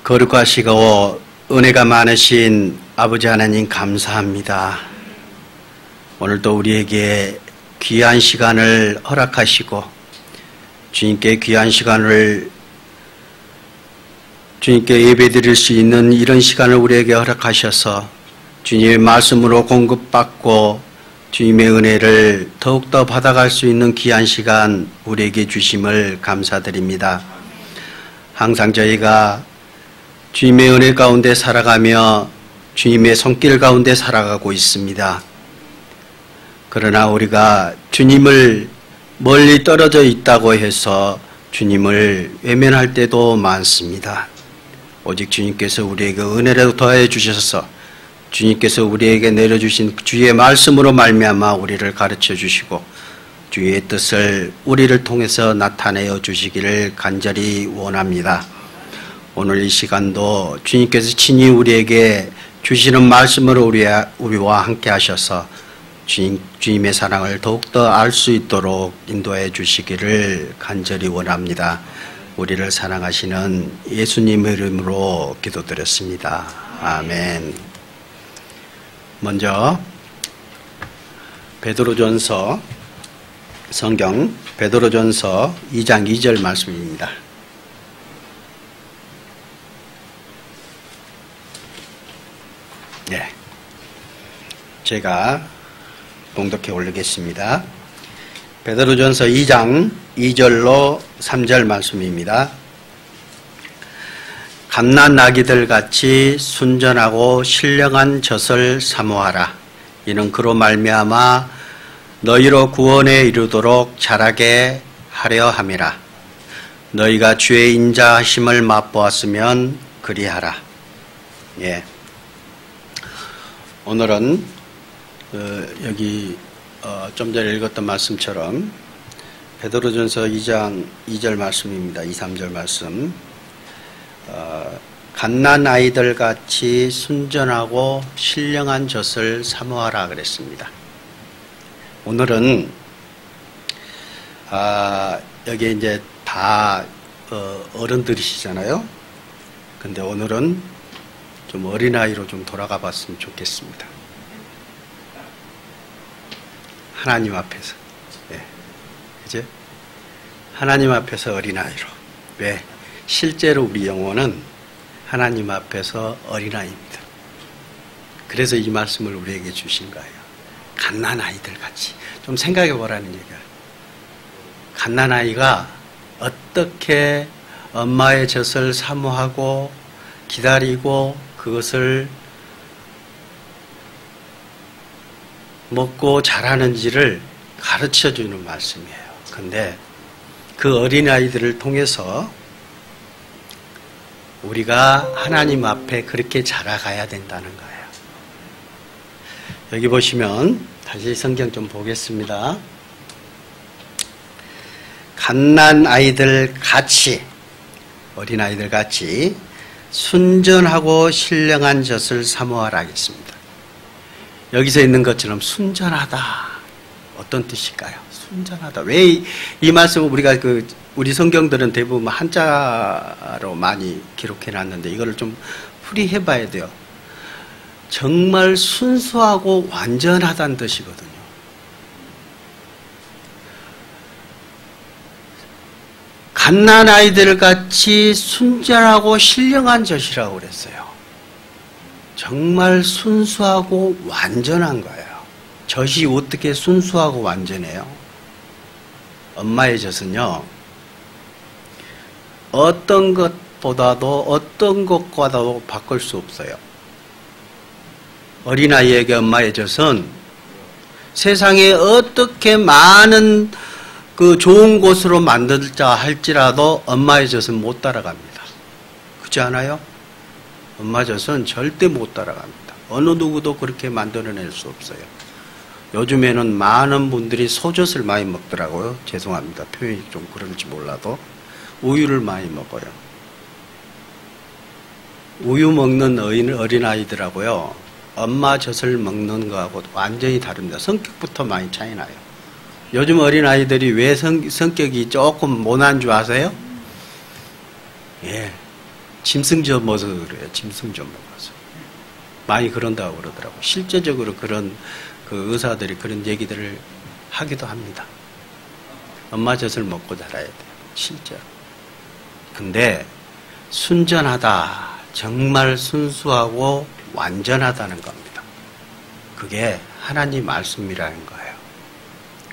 거룩하시고 은혜가 많으신 아버지 하나님 감사합니다. 오늘도 우리에게 귀한 시간을 허락하시고 주님께 귀한 시간을 주님께 예배드릴 수 있는 이런 시간을 우리에게 허락하셔서 주님의 말씀으로 공급받고 주님의 은혜를 더욱더 받아갈 수 있는 귀한 시간 우리에게 주심을 감사드립니다. 항상 저희가 주님의 은혜 가운데 살아가며 주님의 손길 가운데 살아가고 있습니다. 그러나 우리가 주님을 멀리 떨어져 있다고 해서 주님을 외면할 때도 많습니다. 오직 주님께서 우리에게 은혜를 더해 주셔서 주님께서 우리에게 내려주신 주의 말씀으로 말미암아 우리를 가르쳐 주시고 주의 뜻을 우리를 통해서 나타내어 주시기를 간절히 원합니다. 오늘 이 시간도 주님께서 친히 우리에게 주시는 말씀으로 우리와 함께 하셔서 주님의 사랑을 더욱더 알 수 있도록 인도해 주시기를 간절히 원합니다. 우리를 사랑하시는 예수님의 이름으로 기도드렸습니다. 아멘. 먼저 베드로전서 성경 베드로전서 2장 2절 말씀입니다. 네, 제가 봉독해 올리겠습니다. 베드로전서 2장 2절로 3절 말씀입니다. 갓난아기들 같이 순전하고 신령한 젖을 사모하라. 이는 그로 말미암아 너희로 구원에 이르도록 자라게 하려 함이라. 너희가 주의 인자하심을 맛보았으면 그리하라. 예. 오늘은 여기 좀 전에 읽었던 말씀처럼 베드로전서 2장 2절 말씀입니다. 2, 3절 말씀. 갓난아이들 같이 순전하고 신령한 젖을 사모하라 그랬습니다. 오늘은 여기 이제 다 어른들이시잖아요. 근데 오늘은 좀 어린아이로 좀 돌아가 봤으면 좋겠습니다. 하나님 앞에서. 네. 그죠? 하나님 앞에서 어린아이로. 왜? 실제로 우리 영혼은 하나님 앞에서 어린아이입니다. 그래서 이 말씀을 우리에게 주신 거예요. 갓난아이들 같이. 좀 생각해 보라는 얘기야. 갓난아이가 어떻게 엄마의 젖을 사모하고 기다리고 그것을 먹고 자라는지를 가르쳐주는 말씀이에요. 근데 그 어린아이들을 통해서 우리가 하나님 앞에 그렇게 자라가야 된다는 거예요. 여기 보시면 다시 성경 좀 보겠습니다. 갓난아이들 같이, 어린아이들 같이 순전하고 신령한 젖을 사모하라 하겠습니다. 여기서 있는 것처럼 순전하다. 어떤 뜻일까요? 순전하다. 왜 이 말씀을 우리가 우리 성경들은 대부분 한자로 많이 기록해 놨는데 이거를 좀 풀이해 봐야 돼요. 정말 순수하고 완전하다는 뜻이거든요. 갓난아이들 같이 순전하고 신령한 젖이라고 그랬어요. 정말 순수하고 완전한 거예요. 젖이 어떻게 순수하고 완전해요? 엄마의 젖은요, 어떤 것보다도 어떤 것과도 바꿀 수 없어요. 어린아이에게 엄마의 젖은 세상에 어떻게 많은 그 좋은 곳으로 만들자 할지라도 엄마의 젖은 못 따라갑니다. 그렇지 않아요? 엄마 젖은 절대 못 따라갑니다. 어느 누구도 그렇게 만들어낼 수 없어요. 요즘에는 많은 분들이 소젖을 많이 먹더라고요. 죄송합니다. 표현이 좀 그런지 몰라도. 우유를 많이 먹어요. 우유 먹는 어린아이들하고요, 엄마 젖을 먹는 거하고 완전히 다릅니다. 성격부터 많이 차이 나요. 요즘 어린아이들이 왜 성격이 조금 모난 줄 아세요? 예. 짐승 먹어서 그래요. 짐승 먹어서. 많이 그런다고 그러더라고요. 실제적으로 그런 그 의사들이 그런 얘기들을 하기도 합니다. 엄마 젖을 먹고 자라야 돼요. 실제로. 근데 순전하다. 정말 순수하고 완전하다는 겁니다. 그게 하나님 말씀이라는 거예요.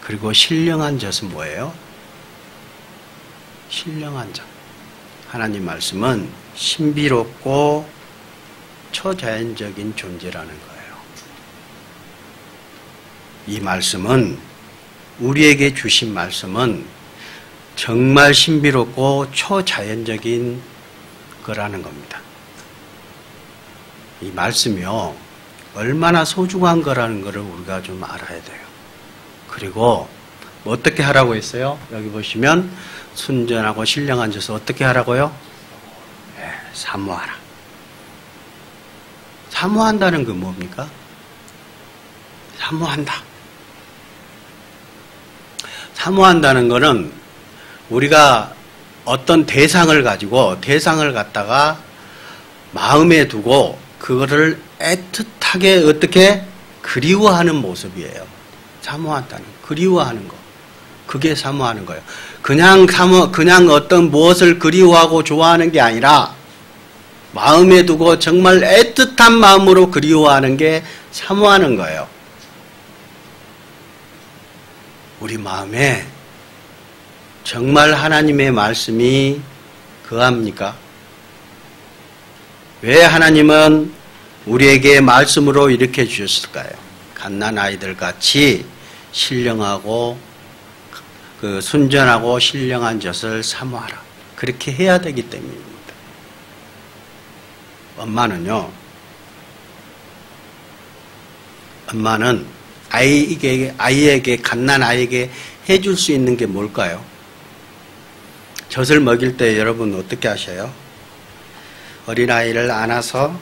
그리고 신령한 젖은 뭐예요? 신령한 젖. 하나님 말씀은 신비롭고 초자연적인 존재라는 거예요. 이 말씀은 우리에게 주신 말씀은 정말 신비롭고 초자연적인 거라는 겁니다. 이 말씀이요, 얼마나 소중한 거라는 것을 우리가 좀 알아야 돼요. 그리고 어떻게 하라고 했어요? 여기 보시면 순전하고 신령한 젖을 어떻게 하라고요? 네, 사모하라. 사모한다는 게 뭡니까? 사모한다. 사모한다는 것은 우리가 어떤 대상을 가지고 대상을 갖다가 마음에 두고 그거를 애틋하게 어떻게 그리워하는 모습이에요. 사모한다는, 그리워하는 거. 그게 사모하는 거예요. 그냥 어떤 무엇을 그리워하고 좋아하는 게 아니라 마음에 두고 정말 애틋한 마음으로 그리워하는 게 사모하는 거예요. 우리 마음에 정말 하나님의 말씀이 거합니까? 왜 하나님은 우리에게 말씀으로 이렇게 주셨을까요? 갓난아이들 같이 신령하고 순전하고 신령한 젖을 사모하라. 그렇게 해야 되기 때문입니다. 엄마는 아이에게 갓난아이에게 해줄 수 있는 게 뭘까요? 젖을 먹일 때 여러분 어떻게 하셔요? 어린아이를 안아서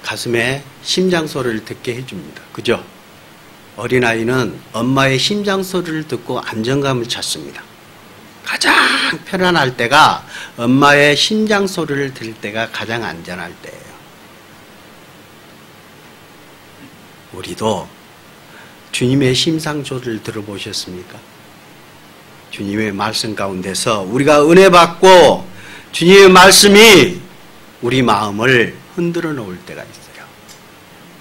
가슴에 심장 소리를 듣게 해줍니다. 그죠? 어린아이는 엄마의 심장 소리를 듣고 안정감을 찾습니다. 가장 편안할 때가 엄마의 심장 소리를 들을 때가 가장 안전할 때예요. 우리도 주님의 심장 소리를 들어보셨습니까? 주님의 말씀 가운데서 우리가 은혜 받고 주님의 말씀이 우리 마음을 흔들어 놓을 때가 있어요.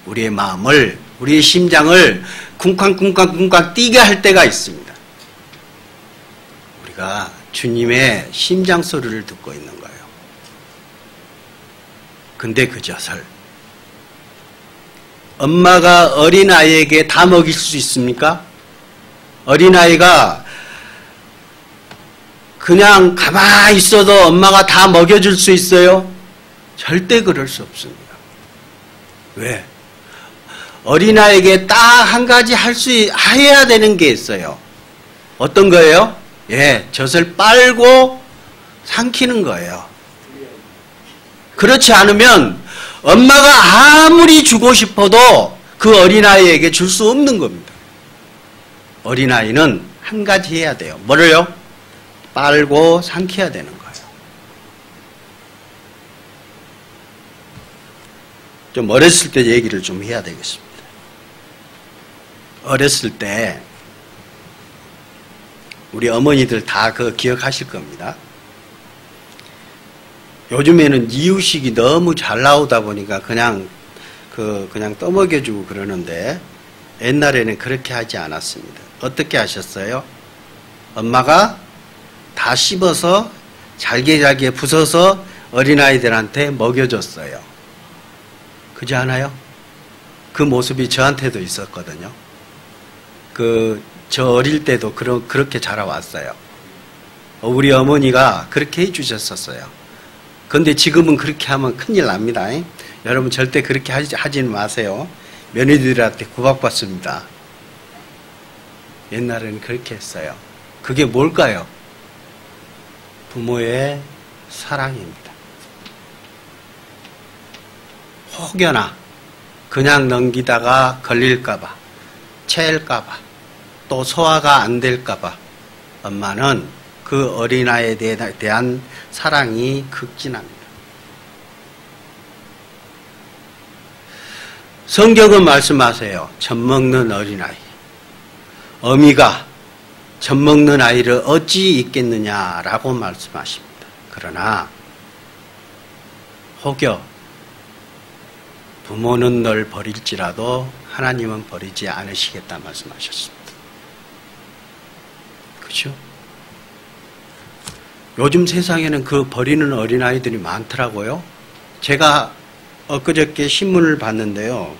우리의 마음을, 우리의 심장을 쿵쾅쿵쾅쿵쾅 뛰게 할 때가 있습니다. 우리가 주님의 심장 소리를 듣고 있는 거예요. 근데 그 젖을 엄마가 어린아이에게 다 먹일 수 있습니까? 어린아이가 그냥 가만히 있어도 엄마가 다 먹여줄 수 있어요? 절대 그럴 수 없습니다. 왜? 어린아이에게 딱 한 가지 해야 되는 게 있어요. 어떤 거예요? 젖을 빨고 삼키는 거예요. 그렇지 않으면 엄마가 아무리 주고 싶어도 그 어린아이에게 줄 수 없는 겁니다. 어린아이는 한 가지 해야 돼요. 뭐를요? 빨고 삼켜야 되는 거예요. 좀 어렸을 때 얘기를 좀 해야 되겠습니다. 어렸을 때 우리 어머니들 다 그거 기억하실 겁니다. 요즘에는 이유식이 너무 잘 나오다 보니까 그냥 떠먹여주고 그러는데 옛날에는 그렇게 하지 않았습니다. 어떻게 하셨어요? 엄마가 다 씹어서 잘게 부숴서 어린아이들한테 먹여줬어요. 그렇지 않아요? 그 모습이 저한테도 있었거든요. 저 어릴 때도 그렇게 자라왔어요. 우리 어머니가 그렇게 해주셨었어요. 그런데 지금은 그렇게 하면 큰일 납니다. 여러분 절대 그렇게 하지는 마세요. 며느리들한테 구박받습니다. 옛날에는 그렇게 했어요. 그게 뭘까요? 부모의 사랑입니다. 혹여나 그냥 넘기다가 걸릴까봐, 체할까봐, 또 소화가 안 될까봐 엄마는 그 어린아이에 대한 사랑이 극진합니다. 성경은 말씀하세요. 젖 먹는 어린아이. 어미가 젖 먹는 아이를 어찌 있겠느냐라고 말씀하십니다. 그러나 혹여 부모는 널 버릴지라도 하나님은 버리지 않으시겠다 말씀하셨습니다. 그렇죠? 요즘 세상에는 그 버리는 어린아이들이 많더라고요. 제가 엊그저께 신문을 봤는데요.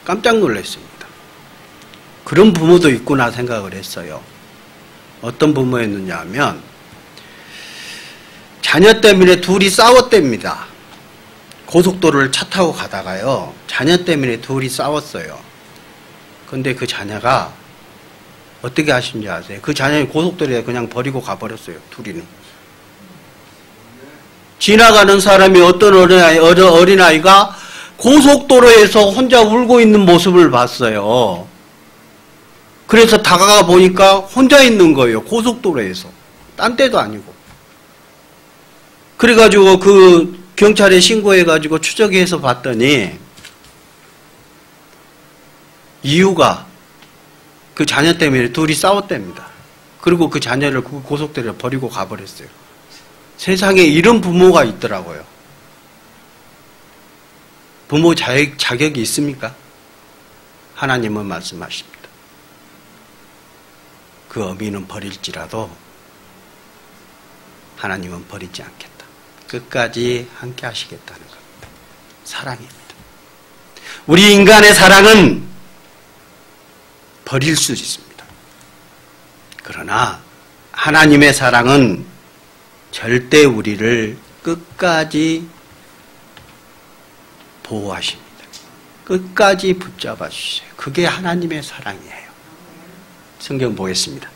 깜짝 놀랐습니다. 그런 부모도 있구나 생각을 했어요. 어떤 부모였느냐 하면 자녀 때문에 둘이 싸웠답니다. 고속도로를 차 타고 가다가요. 자녀 때문에 둘이 싸웠어요. 근데 그 자녀가 어떻게 하신지 아세요? 그 자녀를 고속도로에 그냥 버리고 가버렸어요. 둘이는. 지나가는 사람이 어떤 어린아이가 고속도로에서 혼자 울고 있는 모습을 봤어요. 그래서 다가가 보니까 혼자 있는 거예요. 고속도로에서. 딴 데도 아니고. 그래가지고 그 경찰에 신고해가지고 추적해서 봤더니 이유가 그 자녀 때문에 둘이 싸웠답니다. 그리고 그 자녀를 그 고속도로에 버리고 가버렸어요. 세상에 이런 부모가 있더라고요. 부모 자격이 있습니까? 하나님은 말씀하십니다. 그 어미는 버릴지라도 하나님은 버리지 않겠다. 끝까지 함께 하시겠다는 겁니다. 사랑입니다. 우리 인간의 사랑은 버릴 수 있습니다. 그러나 하나님의 사랑은 절대 우리를 끝까지 보호하십니다. 끝까지 붙잡아 주세요. 그게 하나님의 사랑이에요. 성경 보겠습니다.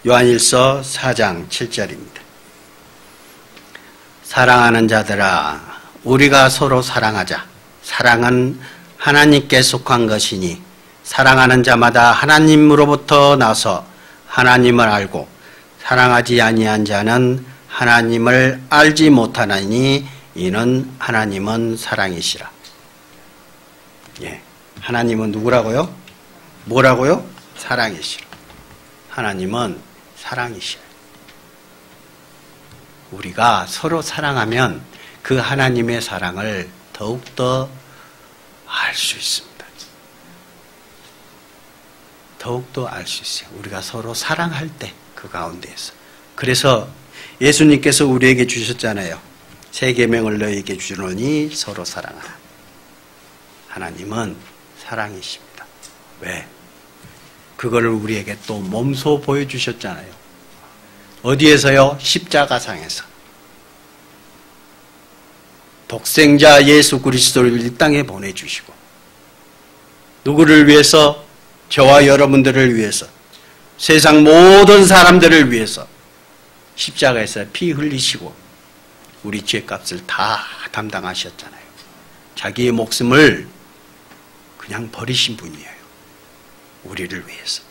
요한일서 4장 7절입니다. 사랑하는 자들아, 우리가 서로 사랑하자. 사랑은 하나님께 속한 것이니 사랑하는 자마다 하나님으로부터 나서 하나님을 알고 사랑하지 아니한 자는 하나님을 알지 못하나니 이는 하나님은 사랑이시라. 예, 하나님은 누구라고요? 뭐라고요? 사랑이시라. 하나님은 사랑이시라. 우리가 서로 사랑하면 그 하나님의 사랑을 더욱더 알 수 있습니다. 더욱더 알 수 있어요. 우리가 서로 사랑할 때 그 가운데에서. 그래서 예수님께서 우리에게 주셨잖아요. 새 계명을 너희에게 주노니 서로 사랑하라. 하나님은 사랑이십니다. 왜? 그거를 우리에게 또 몸소 보여주셨잖아요. 어디에서요? 십자가상에서. 독생자 예수 그리스도를 이 땅에 보내주시고 누구를 위해서? 저와 여러분들을 위해서, 세상 모든 사람들을 위해서 십자가에서 피 흘리시고 우리 죄값을 다 담당하셨잖아요. 자기의 목숨을 그냥 버리신 분이에요. 우리를 위해서.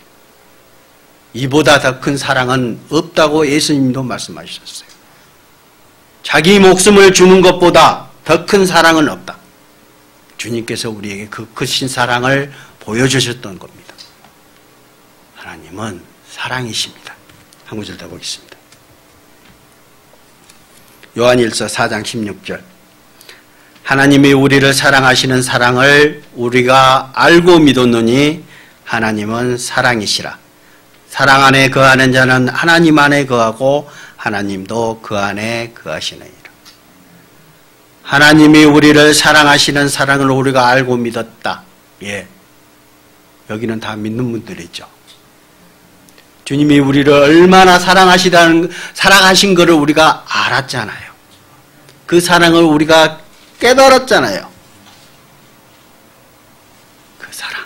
이보다 더 큰 사랑은 없다고 예수님도 말씀하셨어요. 자기 목숨을 주는 것보다 더 큰 사랑은 없다. 주님께서 우리에게 그 크신 사랑을 보여주셨던 겁니다. 하나님은 사랑이십니다. 한 구절 더 보겠습니다. 요한일서 4장 16절. 하나님이 우리를 사랑하시는 사랑을 우리가 알고 믿었느니 하나님은 사랑이시라. 사랑 안에 거하는 자는 하나님 안에 거하고 하나님도 그 안에 거하시느니라. 하나님이 우리를 사랑하시는 사랑을 우리가 알고 믿었다. 예, 여기는 다 믿는 분들이죠. 주님이 우리를 얼마나 사랑하신 것을 우리가 알았잖아요. 그 사랑을 우리가 깨달았잖아요. 그 사랑,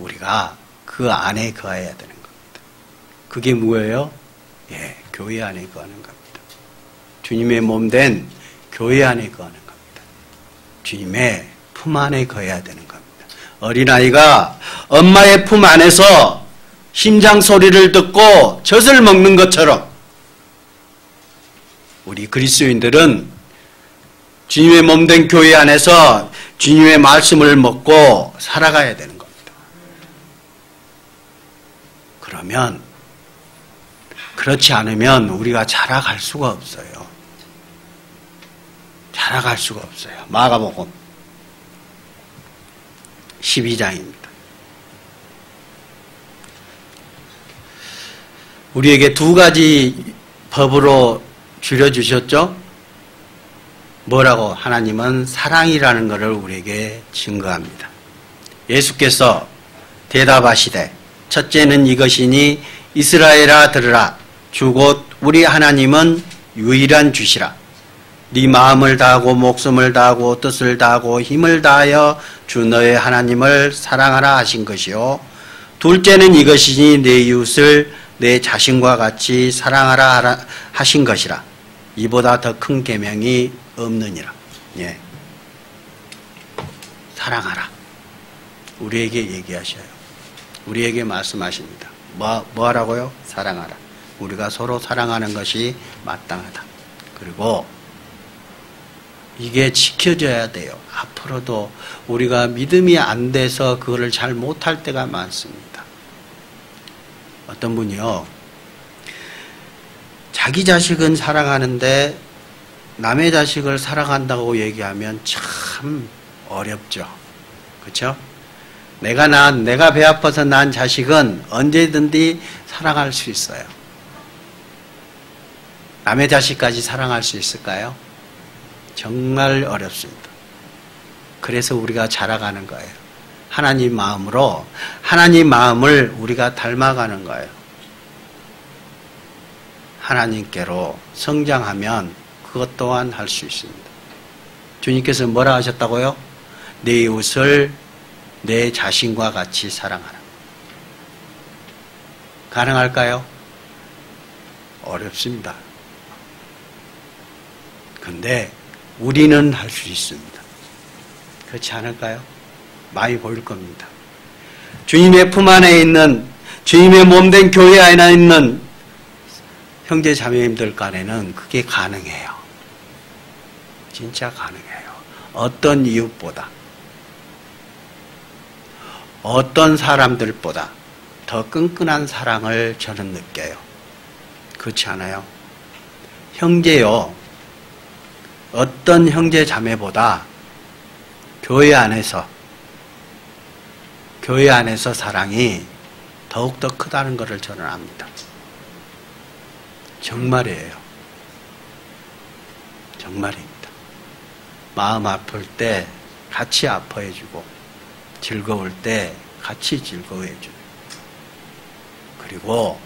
우리가 그 안에 거해야 되는 겁니다. 그게 뭐예요? 예, 교회 안에 거하는 겁니다. 주님의 몸 된 교회 안에 거하는 겁니다. 주님의 품 안에 거해야 되는 겁니다. 어린아이가 엄마의 품 안에서 심장 소리를 듣고 젖을 먹는 것처럼 우리 그리스도인들은 주님의 몸 된 교회 안에서 주님의 말씀을 먹고 살아가야 되는 겁니다. 그러면 그렇지 않으면 우리가 자라갈 수가 없어요. 자라갈 수가 없어요. 마가복음 12장입니다. 우리에게 두 가지 법으로 줄여주셨죠? 뭐라고? 하나님은 사랑이라는 것을 우리에게 증거합니다. 예수께서 대답하시되 첫째는 이것이니 이스라엘아 들으라. 주 곧 우리 하나님은 유일한 주시라. 네 마음을 다하고 목숨을 다하고 뜻을 다하고 힘을 다하여 주 너의 하나님을 사랑하라 하신 것이요. 둘째는 이것이니 내 이웃을 내 자신과 같이 사랑하라 하신 것이라. 이보다 더 큰 계명이 없느니라. 예. 사랑하라. 우리에게 얘기하셔요. 우리에게 말씀하십니다. 뭐 하라고요? 사랑하라. 우리가 서로 사랑하는 것이 마땅하다. 그리고 이게 지켜져야 돼요. 앞으로도 우리가 믿음이 안 돼서 그거를 잘 못할 때가 많습니다. 어떤 분이요, 자기 자식은 사랑하는데 남의 자식을 사랑한다고 얘기하면 참 어렵죠. 그렇죠? 내가 배 아파서 낳은 자식은 언제든지 사랑할 수 있어요. 남의 자식까지 사랑할 수 있을까요? 정말 어렵습니다. 그래서 우리가 자라가는 거예요. 하나님 마음으로, 하나님 마음을 우리가 닮아가는 거예요. 하나님께로 성장하면 그것 또한 할 수 있습니다. 주님께서 뭐라 하셨다고요? 내 이웃을 내 자신과 같이 사랑하라. 가능할까요? 어렵습니다. 근데 우리는 할 수 있습니다. 그렇지 않을까요? 많이 보일 겁니다. 주님의 품 안에 있는, 주님의 몸된 교회 안에 있는 형제 자매님들 간에는 그게 가능해요. 진짜 가능해요. 어떤 이웃보다, 어떤 사람들보다 더 끈끈한 사랑을 저는 느껴요. 그렇지 않아요? 형제요, 어떤 형제 자매보다 교회 안에서 사랑이 더욱더 크다는 것을 저는 압니다. 정말이에요. 정말입니다. 마음 아플 때 같이 아파해주고, 즐거울 때 같이 즐거워해주고, 그리고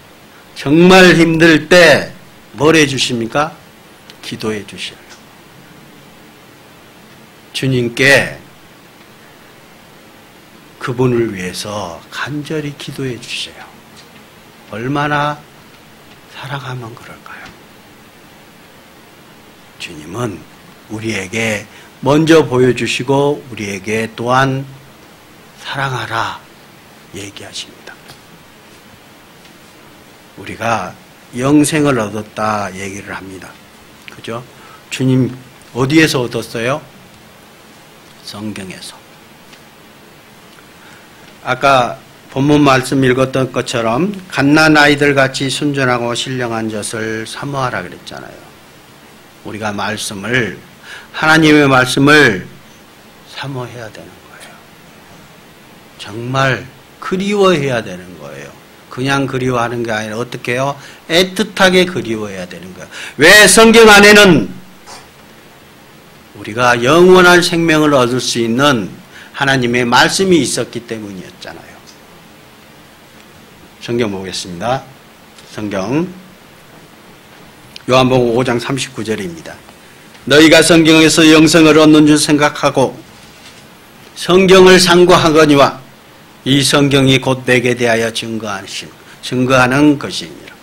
정말 힘들 때 뭘 해주십니까? 기도해 주셔요. 주님께 그분을 위해서 간절히 기도해 주세요. 얼마나 사랑하면 그럴까요? 주님은 우리에게 먼저 보여주시고 우리에게 또한 사랑하라 얘기하십니다. 우리가 영생을 얻었다 얘기를 합니다. 그죠? 주님 어디에서 얻었어요? 성경에서. 아까 본문 말씀 읽었던 것처럼 갓난 아이들 같이 순전하고 신령한 젖을 사모하라 그랬잖아요. 우리가 하나님의 말씀을 사모해야 되는 거예요. 정말 그리워해야 되는 거예요. 그냥 그리워하는 게 아니라 어떻게 해요? 애틋하게 그리워해야 되는 거예요. 왜? 성경 안에는 우리가 영원한 생명을 얻을 수 있는 하나님의 말씀이 있었기 때문이었잖아요. 성경 보겠습니다. 성경 요한복음 5장 39절입니다. 너희가 성경에서 영생을 얻는 줄 생각하고 성경을 상고하거니와 이 성경이 곧 내게 대하여 증거하는 것이니라.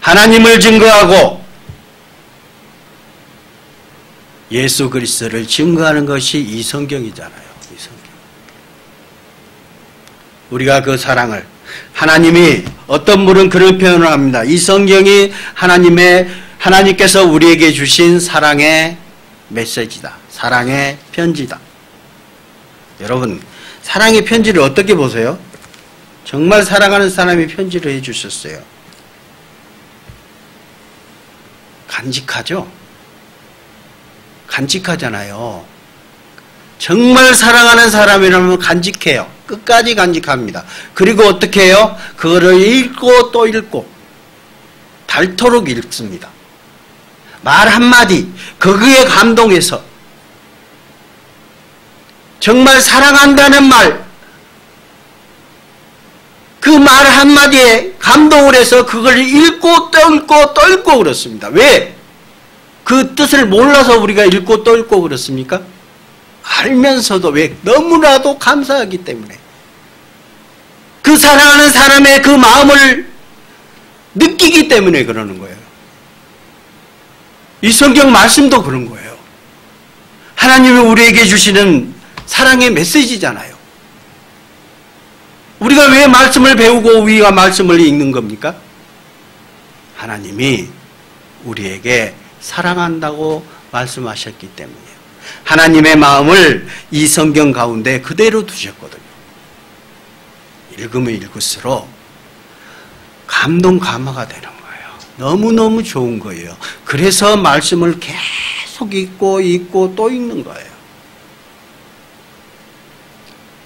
하나님을 증거하고 예수 그리스도를 증거하는 것이 이 성경이잖아요. 이 성경. 우리가 그 사랑을, 하나님이, 어떤 분은 그런 표현을 합니다. 이 성경이 하나님께서 우리에게 주신 사랑의 메시지다. 사랑의 편지다. 여러분, 사랑의 편지를 어떻게 보세요? 정말 사랑하는 사람이 편지를 해주셨어요. 간직하죠? 간직하잖아요. 정말 사랑하는 사람이라면 간직해요. 끝까지 간직합니다. 그리고 어떻게 해요? 그거를 읽고 또 읽고 닳도록 읽습니다. 말 한마디, 거기에 감동해서 정말 사랑한다는 말, 그 말 한마디에 감동을 해서 그걸 읽고 떨고 그렇습니다. 왜? 그 뜻을 몰라서 우리가 읽고 떨고 그렇습니까? 알면서도 왜? 너무나도 감사하기 때문에. 그 사랑하는 사람의 그 마음을 느끼기 때문에 그러는 거예요. 이 성경 말씀도 그런 거예요. 하나님이 우리에게 주시는 사랑의 메시지잖아요. 우리가 왜 말씀을 배우고 우리가 말씀을 읽는 겁니까? 하나님이 우리에게 사랑한다고 말씀하셨기 때문이에요. 하나님의 마음을 이 성경 가운데 그대로 두셨거든요. 읽으면 읽을수록 감동 감화가 되는 거예요. 너무너무 좋은 거예요. 그래서 말씀을 계속 읽고 또 읽는 거예요.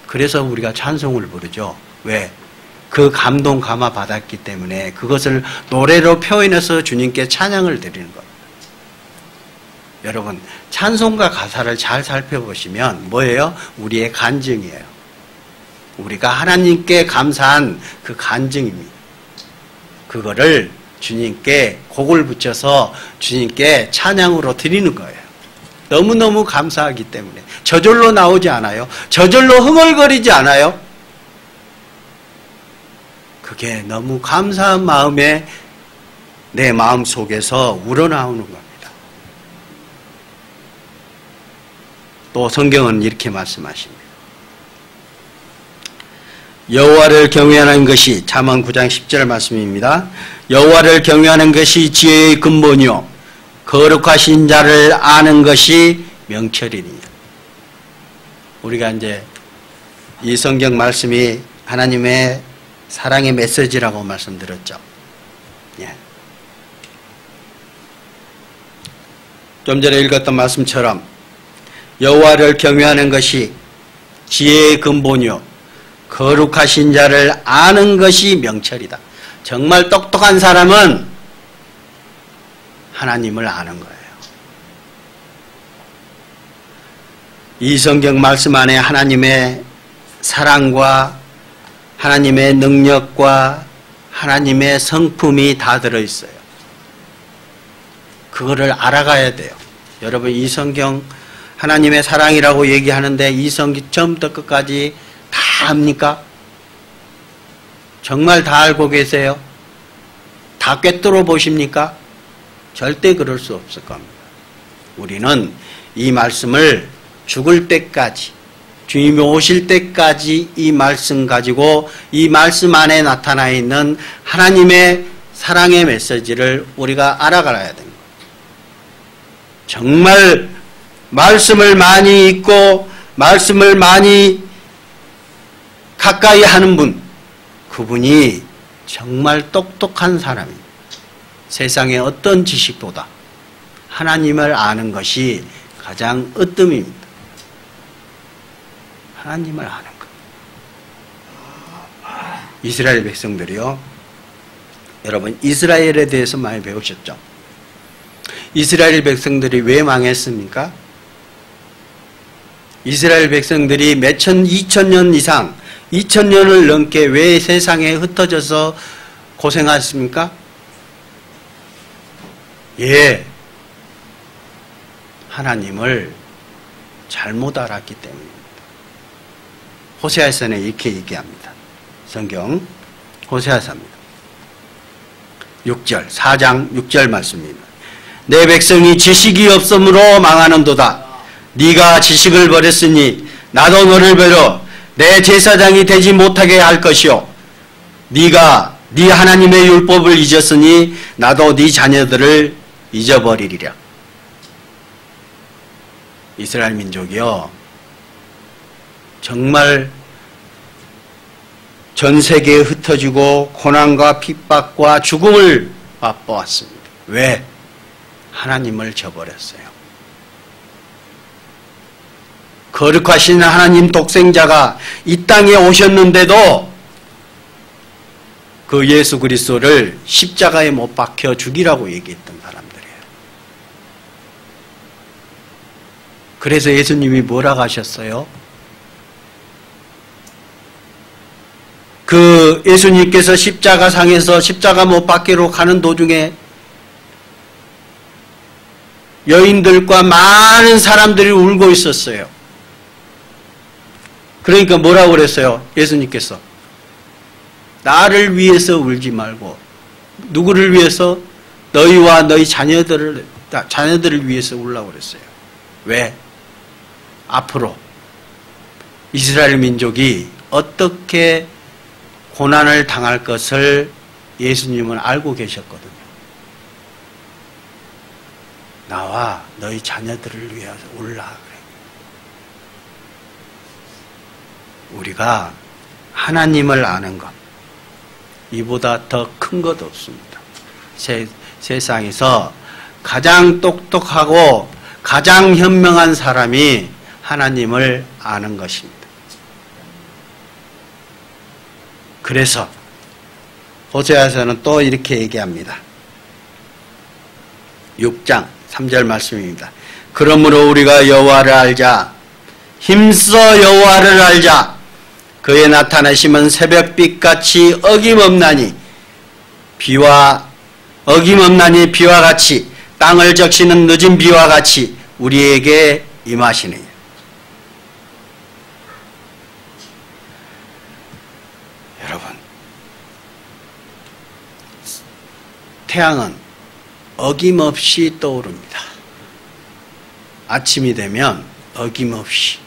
그래서 우리가 찬송을 부르죠. 왜? 그 감동 감화 받았기 때문에 그것을 노래로 표현해서 주님께 찬양을 드리는 겁니다. 여러분, 찬송가 가사를 잘 살펴보시면 뭐예요? 우리의 간증이에요. 우리가 하나님께 감사한 그 간증입니다. 그거를 주님께 곡을 붙여서 주님께 찬양으로 드리는 거예요. 너무너무 감사하기 때문에. 저절로 나오지 않아요. 저절로 흥얼거리지 않아요. 그게 너무 감사한 마음에 내 마음 속에서 우러나오는 겁니다. 또 성경은 이렇게 말씀하십니다. 여호와를 경외하는 것이, 잠언 9장 10절 말씀입니다. 여호와를 경외하는 것이 지혜의 근본이요 거룩하신 자를 아는 것이 명철이니라. 우리가 이제 이 성경 말씀이 하나님의 사랑의 메시지라고 말씀드렸죠. 예. 좀 전에 읽었던 말씀처럼 여호와를 경외하는 것이 지혜의 근본이요 거룩하신 자를 아는 것이 명철이다. 정말 똑똑한 사람은 하나님을 아는 거예요. 이 성경 말씀 안에 하나님의 사랑과 하나님의 능력과 하나님의 성품이 다 들어있어요. 그거를 알아가야 돼요. 여러분, 이 성경 하나님의 사랑이라고 얘기하는데 이 성경 처음부터 끝까지 다 압니까? 정말 다 알고 계세요? 다 꿰뚫어 보십니까? 절대 그럴 수 없을 겁니다. 우리는 이 말씀을 죽을 때까지, 주님이 오실 때까지 이 말씀 가지고 이 말씀 안에 나타나 있는 하나님의 사랑의 메시지를 우리가 알아가야 됩니다. 정말 말씀을 많이 읽고 말씀을 많이 가까이 하는 분, 그분이 정말 똑똑한 사람입니다. 세상의 어떤 지식보다 하나님을 아는 것이 가장 으뜸입니다. 하나님을 아는 것. 이스라엘 백성들이요. 여러분, 이스라엘에 대해서 많이 배우셨죠? 이스라엘 백성들이 왜 망했습니까? 이스라엘 백성들이 몇천, 2000년 이상, 2000년을 넘게 왜 세상에 흩어져서 고생했습니까? 예, 하나님을 잘못 알았기 때문입니다. 호세아서는 이렇게 얘기합니다. 성경 호세아서입니다. 6절, 4장 6절 말씀입니다. 내 백성이 지식이 없으므로 망하는도다. 네가 지식을 버렸으니 나도 너를 버려 내 제사장이 되지 못하게 할 것이요 네가 네 하나님의 율법을 잊었으니 나도 네 자녀들을 잊어버리리라. 이스라엘 민족이요, 정말 전 세계에 흩어지고 고난과 핍박과 죽음을 맛보았습니다. 왜? 하나님을 저버렸어요. 거룩하신 하나님 독생자가 이 땅에 오셨는데도 그 예수 그리스도를 십자가에 못 박혀 죽이라고 얘기했던 사람들이에요. 그래서 예수님이 뭐라고 하셨어요? 그 예수님께서 십자가상에서 십자가 못 박기로 가는 도중에 여인들과 많은 사람들이 울고 있었어요. 그러니까 뭐라고 그랬어요? 예수님께서 나를 위해서 울지 말고 누구를 위해서? 너희와 너희 자녀들을 위해서 울라고 그랬어요. 왜? 앞으로 이스라엘 민족이 어떻게 고난을 당할 것을 예수님은 알고 계셨거든요. 나와 너희 자녀들을 위해서 울라 그래요. 우리가 하나님을 아는 것, 이보다 더 큰 것 없습니다. 세상에서 가장 똑똑하고 가장 현명한 사람이 하나님을 아는 것입니다. 그래서 호세아서는 또 이렇게 얘기합니다. 6장 3절 말씀입니다. 그러므로 우리가 여호와를 알자. 힘써 여호와를 알자. 그의 나타나심은 새벽빛같이 어김없나니 비와 같이 땅을 적시는 늦은 비와 같이 우리에게 임하시느니라. 여러분, 태양은 어김없이 떠오릅니다. 아침이 되면 어김없이.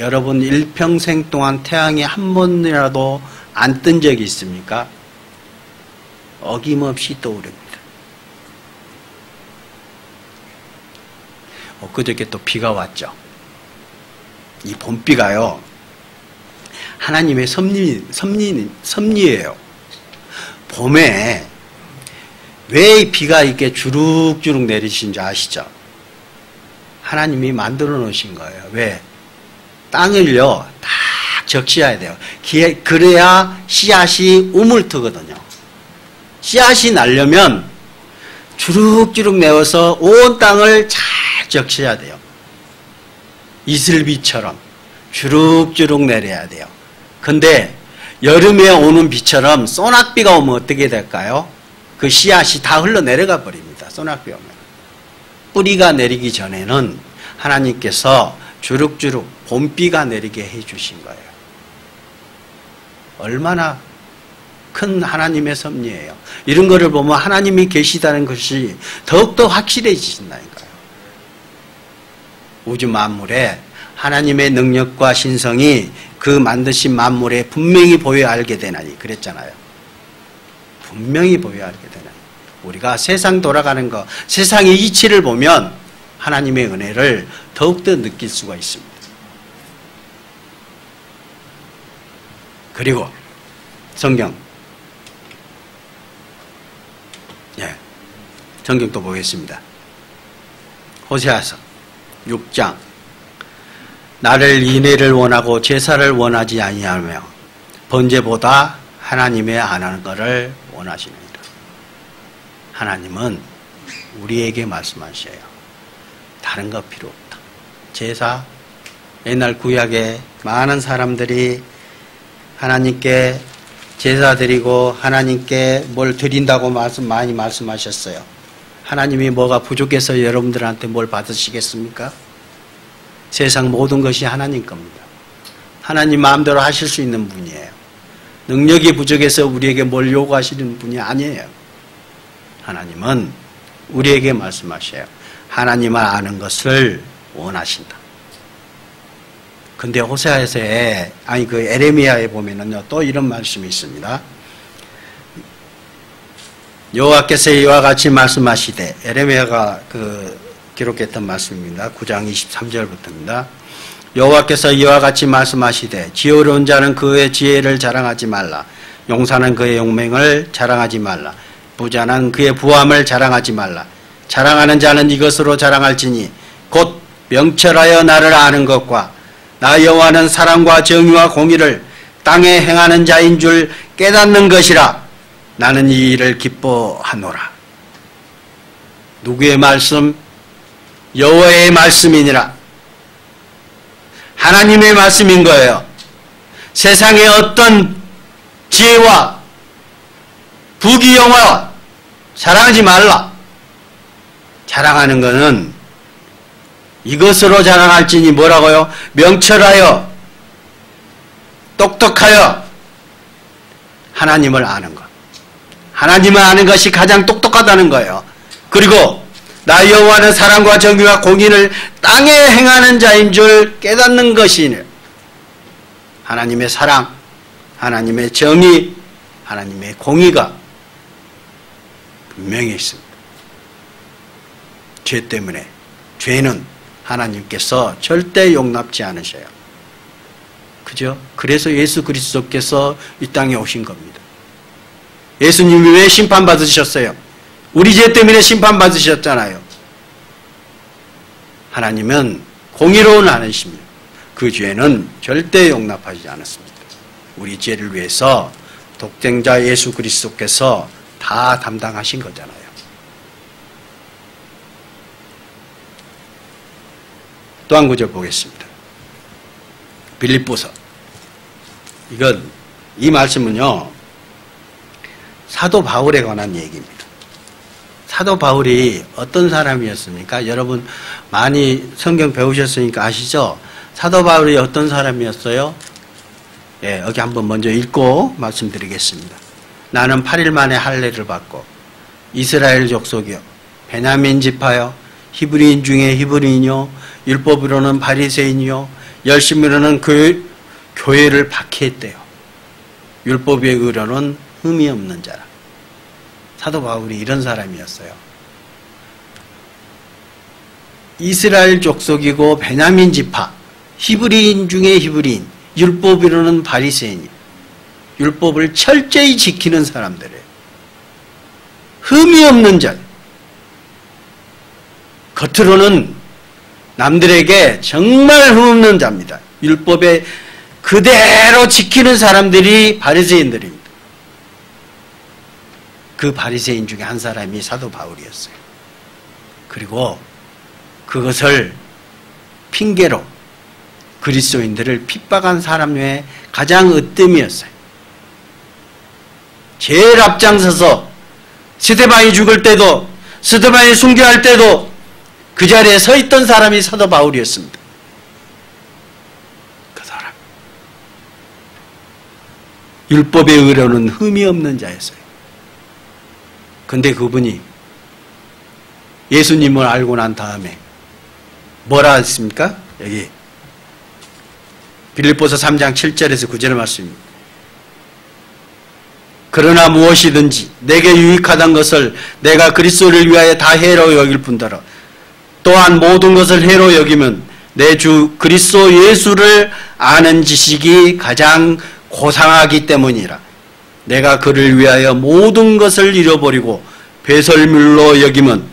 여러분 일평생 동안 태양이 한 번이라도 안 뜬 적이 있습니까? 어김없이 떠오릅니다. 엊그저께 또 비가 왔죠. 이 봄비가요, 하나님의 섭리예요. 봄에 왜 이 비가 이렇게 주룩주룩 내리신 줄 아시죠? 하나님이 만들어 놓으신 거예요. 왜? 땅을요 딱 적셔야 돼요. 그래야 씨앗이 우물 트거든요. 씨앗이 나려면 주룩주룩 내어서 온 땅을 잘 적셔야 돼요. 이슬비처럼 주룩주룩 내려야 돼요. 근데 여름에 오는 비처럼 소낙비가 오면 어떻게 될까요? 그 씨앗이 다 흘러내려가 버립니다. 소낙비 오면. 뿌리가 내리기 전에는 하나님께서 주룩주룩 봄비가 내리게 해주신 거예요. 얼마나 큰 하나님의 섭리예요. 이런 거를 보면 하나님이 계시다는 것이 더욱더 확실해지신다니까요. 우주 만물에 하나님의 능력과 신성이 그 만드신 만물에 분명히 보여 알게 되나니 그랬잖아요. 분명히 보여 알게 되나니. 우리가 세상 돌아가는 거, 세상의 이치를 보면 하나님의 은혜를 더욱더 느낄 수가 있습니다. 그리고 성경, 성경 또 보겠습니다. 호세아서 6장. 나를 인애를 원하고 제사를 원하지 아니하며 번제보다 하나님의 안 하는 것을 원하시느니라. 하나님은 우리에게 말씀하셔요. 다른 거 필요 없다. 제사, 옛날 구약에 많은 사람들이 하나님께 제사 드리고 하나님께 뭘 드린다고 많이 말씀하셨어요. 하나님이 뭐가 부족해서 여러분들한테 뭘 받으시겠습니까? 세상 모든 것이 하나님 겁니다. 하나님 마음대로 하실 수 있는 분이에요. 능력이 부족해서 우리에게 뭘 요구하시는 분이 아니에요. 하나님은 우리에게 말씀하셔요. 하나님을 아는 것을 원하신다. 근데 호세아서에, 그 에레미야에 보면은요, 또 이런 말씀이 있습니다. 여호와께서 이와 같이 말씀하시되, 에레미야가 기록했던 말씀입니다. 9장 23절부터입니다. 여호와께서 이와 같이 말씀하시되, 지혜로운 자는 그의 지혜를 자랑하지 말라. 용사는 그의 용맹을 자랑하지 말라. 부자는 그의 부함을 자랑하지 말라. 자랑하는 자는 이것으로 자랑할지니 곧 명철하여 나를 아는 것과 나 여호와는 사랑과 정의와 공의를 땅에 행하는 자인 줄 깨닫는 것이라. 나는 이 일을 기뻐하노라. 누구의 말씀? 여호와의 말씀이니라. 하나님의 말씀인 거예요. 세상에 어떤 지혜와 부귀영화 자랑하지 말라. 자랑하는 것은 이것으로 자랑할지니 뭐라고요? 명철하여 똑똑하여 하나님을 아는 것. 하나님을 아는 것이 가장 똑똑하다는 거예요. 그리고 나 여호와는 사랑과 정의와 공의를 땅에 행하는 자인 줄 깨닫는 것이니 하나님의 사랑, 하나님의 정의, 하나님의 공의가 분명히 있습니다. 죄 때문에 죄는 하나님께서 절대 용납지 않으셔요. 그죠? 그래서 예수 그리스도께서 이 땅에 오신 겁니다. 예수님이 왜 심판받으셨어요? 우리 죄 때문에 심판받으셨잖아요. 하나님은 공의로운 하나님이십니다. 그 죄는 절대 용납하지 않았습니다. 우리 죄를 위해서 독생자 예수 그리스도께서 다 담당하신 거잖아요. 또 한 구절 보겠습니다. 빌립보서. 이 말씀은요, 사도 바울에 관한 얘기입니다. 사도 바울이 어떤 사람이었습니까? 여러분 많이 성경 배우셨으니까 아시죠? 사도 바울이 어떤 사람이었어요? 예, 여기 한번 먼저 읽고 말씀드리겠습니다. 나는 8일 만에 할례를 받고 이스라엘 족속이요 베냐민 지파요 히브리인 중에 히브리인이요 율법으로는 바리새인이요 열심으로는 교회를 박해했대요. 율법의 의로는 흠이 없는 자라. 사도 바울이 이런 사람이었어요. 이스라엘 족속이고 베냐민 지파, 히브리인 중에 히브리인, 율법으로는 바리새인이, 율법을 철저히 지키는 사람들이에요. 흠이 없는 자. 겉으로는 남들에게 정말 흠없는 자입니다. 율법에 그대로 지키는 사람들이 바리새인들입니다. 그 바리새인 중에 한 사람이 사도 바울이었어요. 그리고 그것을 핑계로 그리스도인들을 핍박한 사람 중에 가장 으뜸이었어요. 제일 앞장서서 스데반이 죽을 때도 스데반이 순교할 때도 그 자리에 서 있던 사람이 사도 바울이었습니다. 그 사람. 율법의 의로는 흠이 없는 자였어요. 근데 그분이 예수님을 알고 난 다음에 뭐라 했습니까? 여기 빌립보서 3장 7절에서 9절의 말씀입니다. 그러나 무엇이든지 내게 유익하던 것을 내가 그리스도를 위하여 다 해로 여길 뿐더러 또한 모든 것을 해로 여기면 내 주 그리스도 예수를 아는 지식이 가장 고상하기 때문이라. 내가 그를 위하여 모든 것을 잃어버리고 배설물로 여기면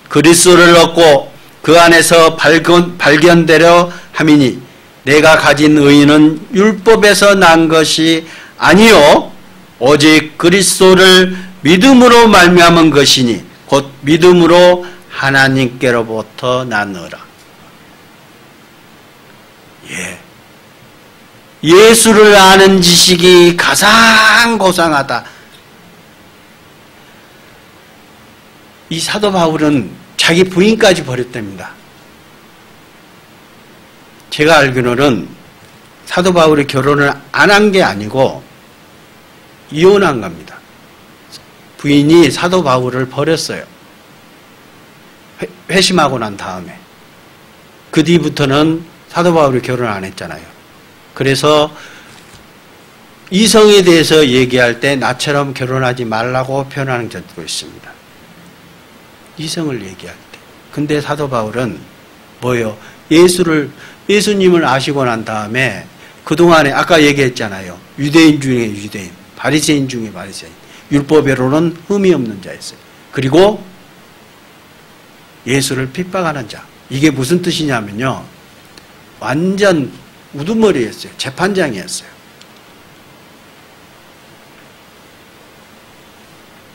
그리스도를 얻고 그 안에서 발견되려 함이니 내가 가진 의의는 율법에서 난 것이 아니요 오직 그리스도를 믿음으로 말미암은 것이니 곧 믿음으로 하나님께로부터 나느라. 예수를 아는 지식이 가장 고상하다. 이 사도 바울은 자기 부인까지 버렸답니다. 제가 알기로는 사도 바울이 결혼을 안 한 게 아니고 이혼한 겁니다. 부인이 사도 바울을 버렸어요. 회심하고 난 다음에. 그 뒤부터는 사도 바울이 결혼을 안 했잖아요. 그래서 이성에 대해서 얘기할 때 나처럼 결혼하지 말라고 표현하는 적도 있습니다. 이성을 얘기할 때. 근데 사도 바울은 뭐예요? 예수님을 아시고 난 다음에 그동안에 아까 얘기했잖아요. 유대인 중에 유대인, 바리새인 중에 바리새인, 율법으로는 흠이 없는 자였어요. 그리고 예수를 핍박하는 자. 이게 무슨 뜻이냐면요. 완전 우두머리였어요. 재판장이었어요.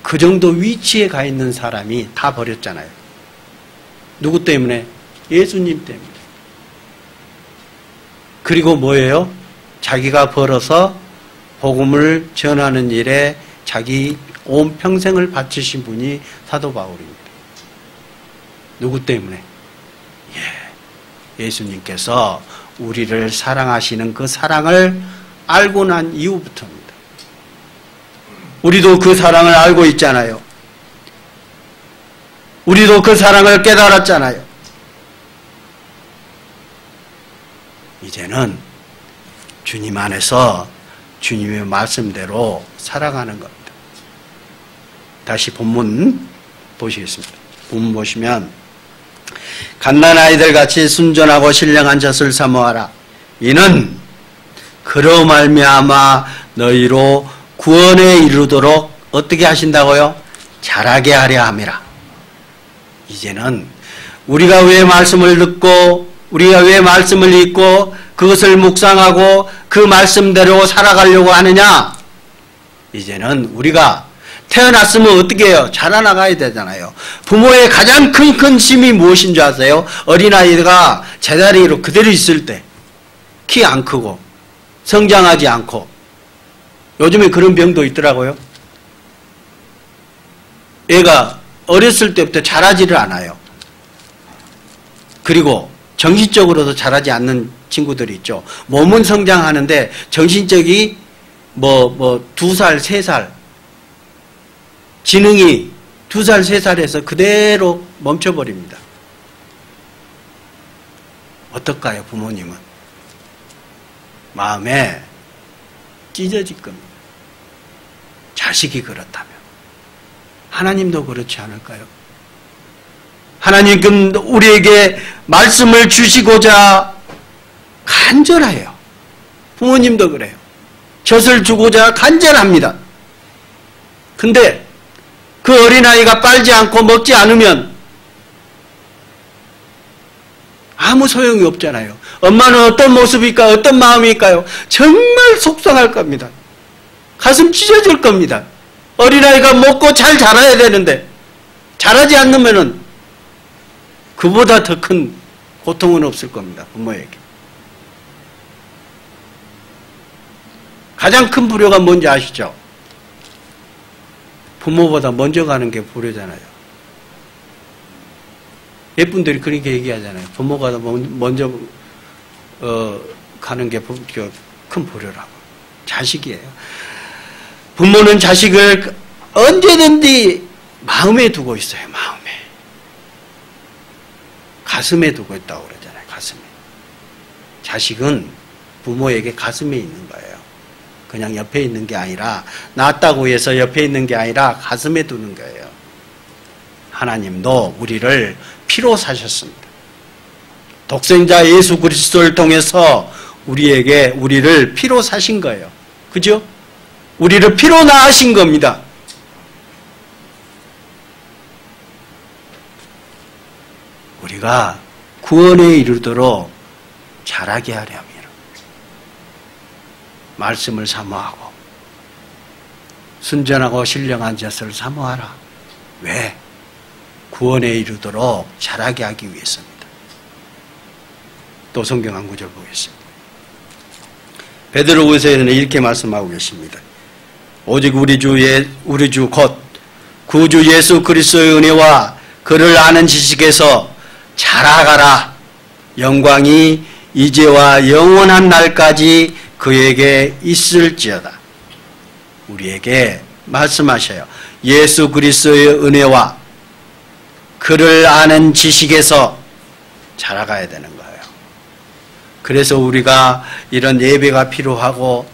그 정도 위치에 가 있는 사람이 다 버렸잖아요. 누구 때문에? 예수님 때문에. 그리고 뭐예요? 자기가 벌어서 복음을 전하는 일에 자기 온 평생을 바치신 분이 사도 바울입니다. 누구 때문에? 예수님께서 우리를 사랑하시는 그 사랑을 알고 난 이후부터입니다. 우리도 그 사랑을 알고 있잖아요. 우리도 그 사랑을 깨달았잖아요. 이제는 주님 안에서 주님의 말씀대로 살아가는 겁니다. 다시 본문 보시겠습니다. 본문 보시면 갓난 아이들 같이 순전하고 신령한 젖을 사모하라. 이는 그로 말미암아 너희로 구원에 이르도록 어떻게 하신다고요? 자라게 하려 함이라. 이제는 우리가 왜 말씀을 듣고 우리가 왜 말씀을 읽고 그것을 묵상하고 그 말씀대로 살아가려고 하느냐? 이제는 우리가 태어났으면 어떻게 해요? 자라나가야 되잖아요. 부모의 가장 큰 힘이 무엇인 줄 아세요? 어린아이가 제자리로 그대로 있을 때 키 안 크고 성장하지 않고 요즘에 그런 병도 있더라고요. 애가 어렸을 때부터 자라지를 않아요. 그리고 정신적으로도 자라지 않는 친구들이 있죠. 몸은 성장하는데 정신적이 2살, 3살 지능이 2살, 3살에서 그대로 멈춰버립니다. 어떨까요, 부모님은? 마음에 찢어질 겁니다. 자식이 그렇다면. 하나님도 그렇지 않을까요? 하나님은 우리에게 말씀을 주시고자 간절해요. 부모님도 그래요. 젖을 주고자 간절합니다. 근데 그 어린아이가 빨지 않고 먹지 않으면 아무 소용이 없잖아요. 엄마는 어떤 모습일까? 어떤 마음일까요? 정말 속상할 겁니다. 가슴 찢어질 겁니다. 어린아이가 먹고 잘 자라야 되는데 자라지 않으면은 그보다 더 큰 고통은 없을 겁니다. 부모에게. 가장 큰 불효가 뭔지 아시죠? 부모보다 먼저 가는 게 불효잖아요. 예쁜들이 그렇게 얘기하잖아요. 부모가 먼저 가는 게 큰 불효라고. 자식이에요. 부모는 자식을 언제든지 마음에 두고 있어요. 마음에. 가슴에 두고 있다고 그러잖아요. 가슴에. 자식은 부모에게 가슴에 있는 거예요. 그냥 옆에 있는 게 아니라 낳았다고 해서 옆에 있는 게 아니라 가슴에 두는 거예요. 하나님도 우리를 피로 사셨습니다. 독생자 예수 그리스도를 통해서 우리를 피로 사신 거예요. 그죠? 우리를 피로 낳으신 겁니다. 우리가 구원에 이르도록 자라게 하려 합니다. 말씀을 사모하고 순전하고 신령한 젖을 사모하라. 왜? 구원에 이르도록 자라게 하기 위해서입니다. 또 성경 한 구절 보겠습니다. 베드로후서에는 이렇게 말씀하고 계십니다. 오직 우리 주 곧 구주 예수 그리스도의 은혜와 그를 아는 지식에서 자라가라. 영광이 이제와 영원한 날까지 그에게 있을지어다. 우리에게 말씀하셔요. 예수 그리스도의 은혜와 그를 아는 지식에서 자라가야 되는 거예요. 그래서 우리가 이런 예배가 필요하고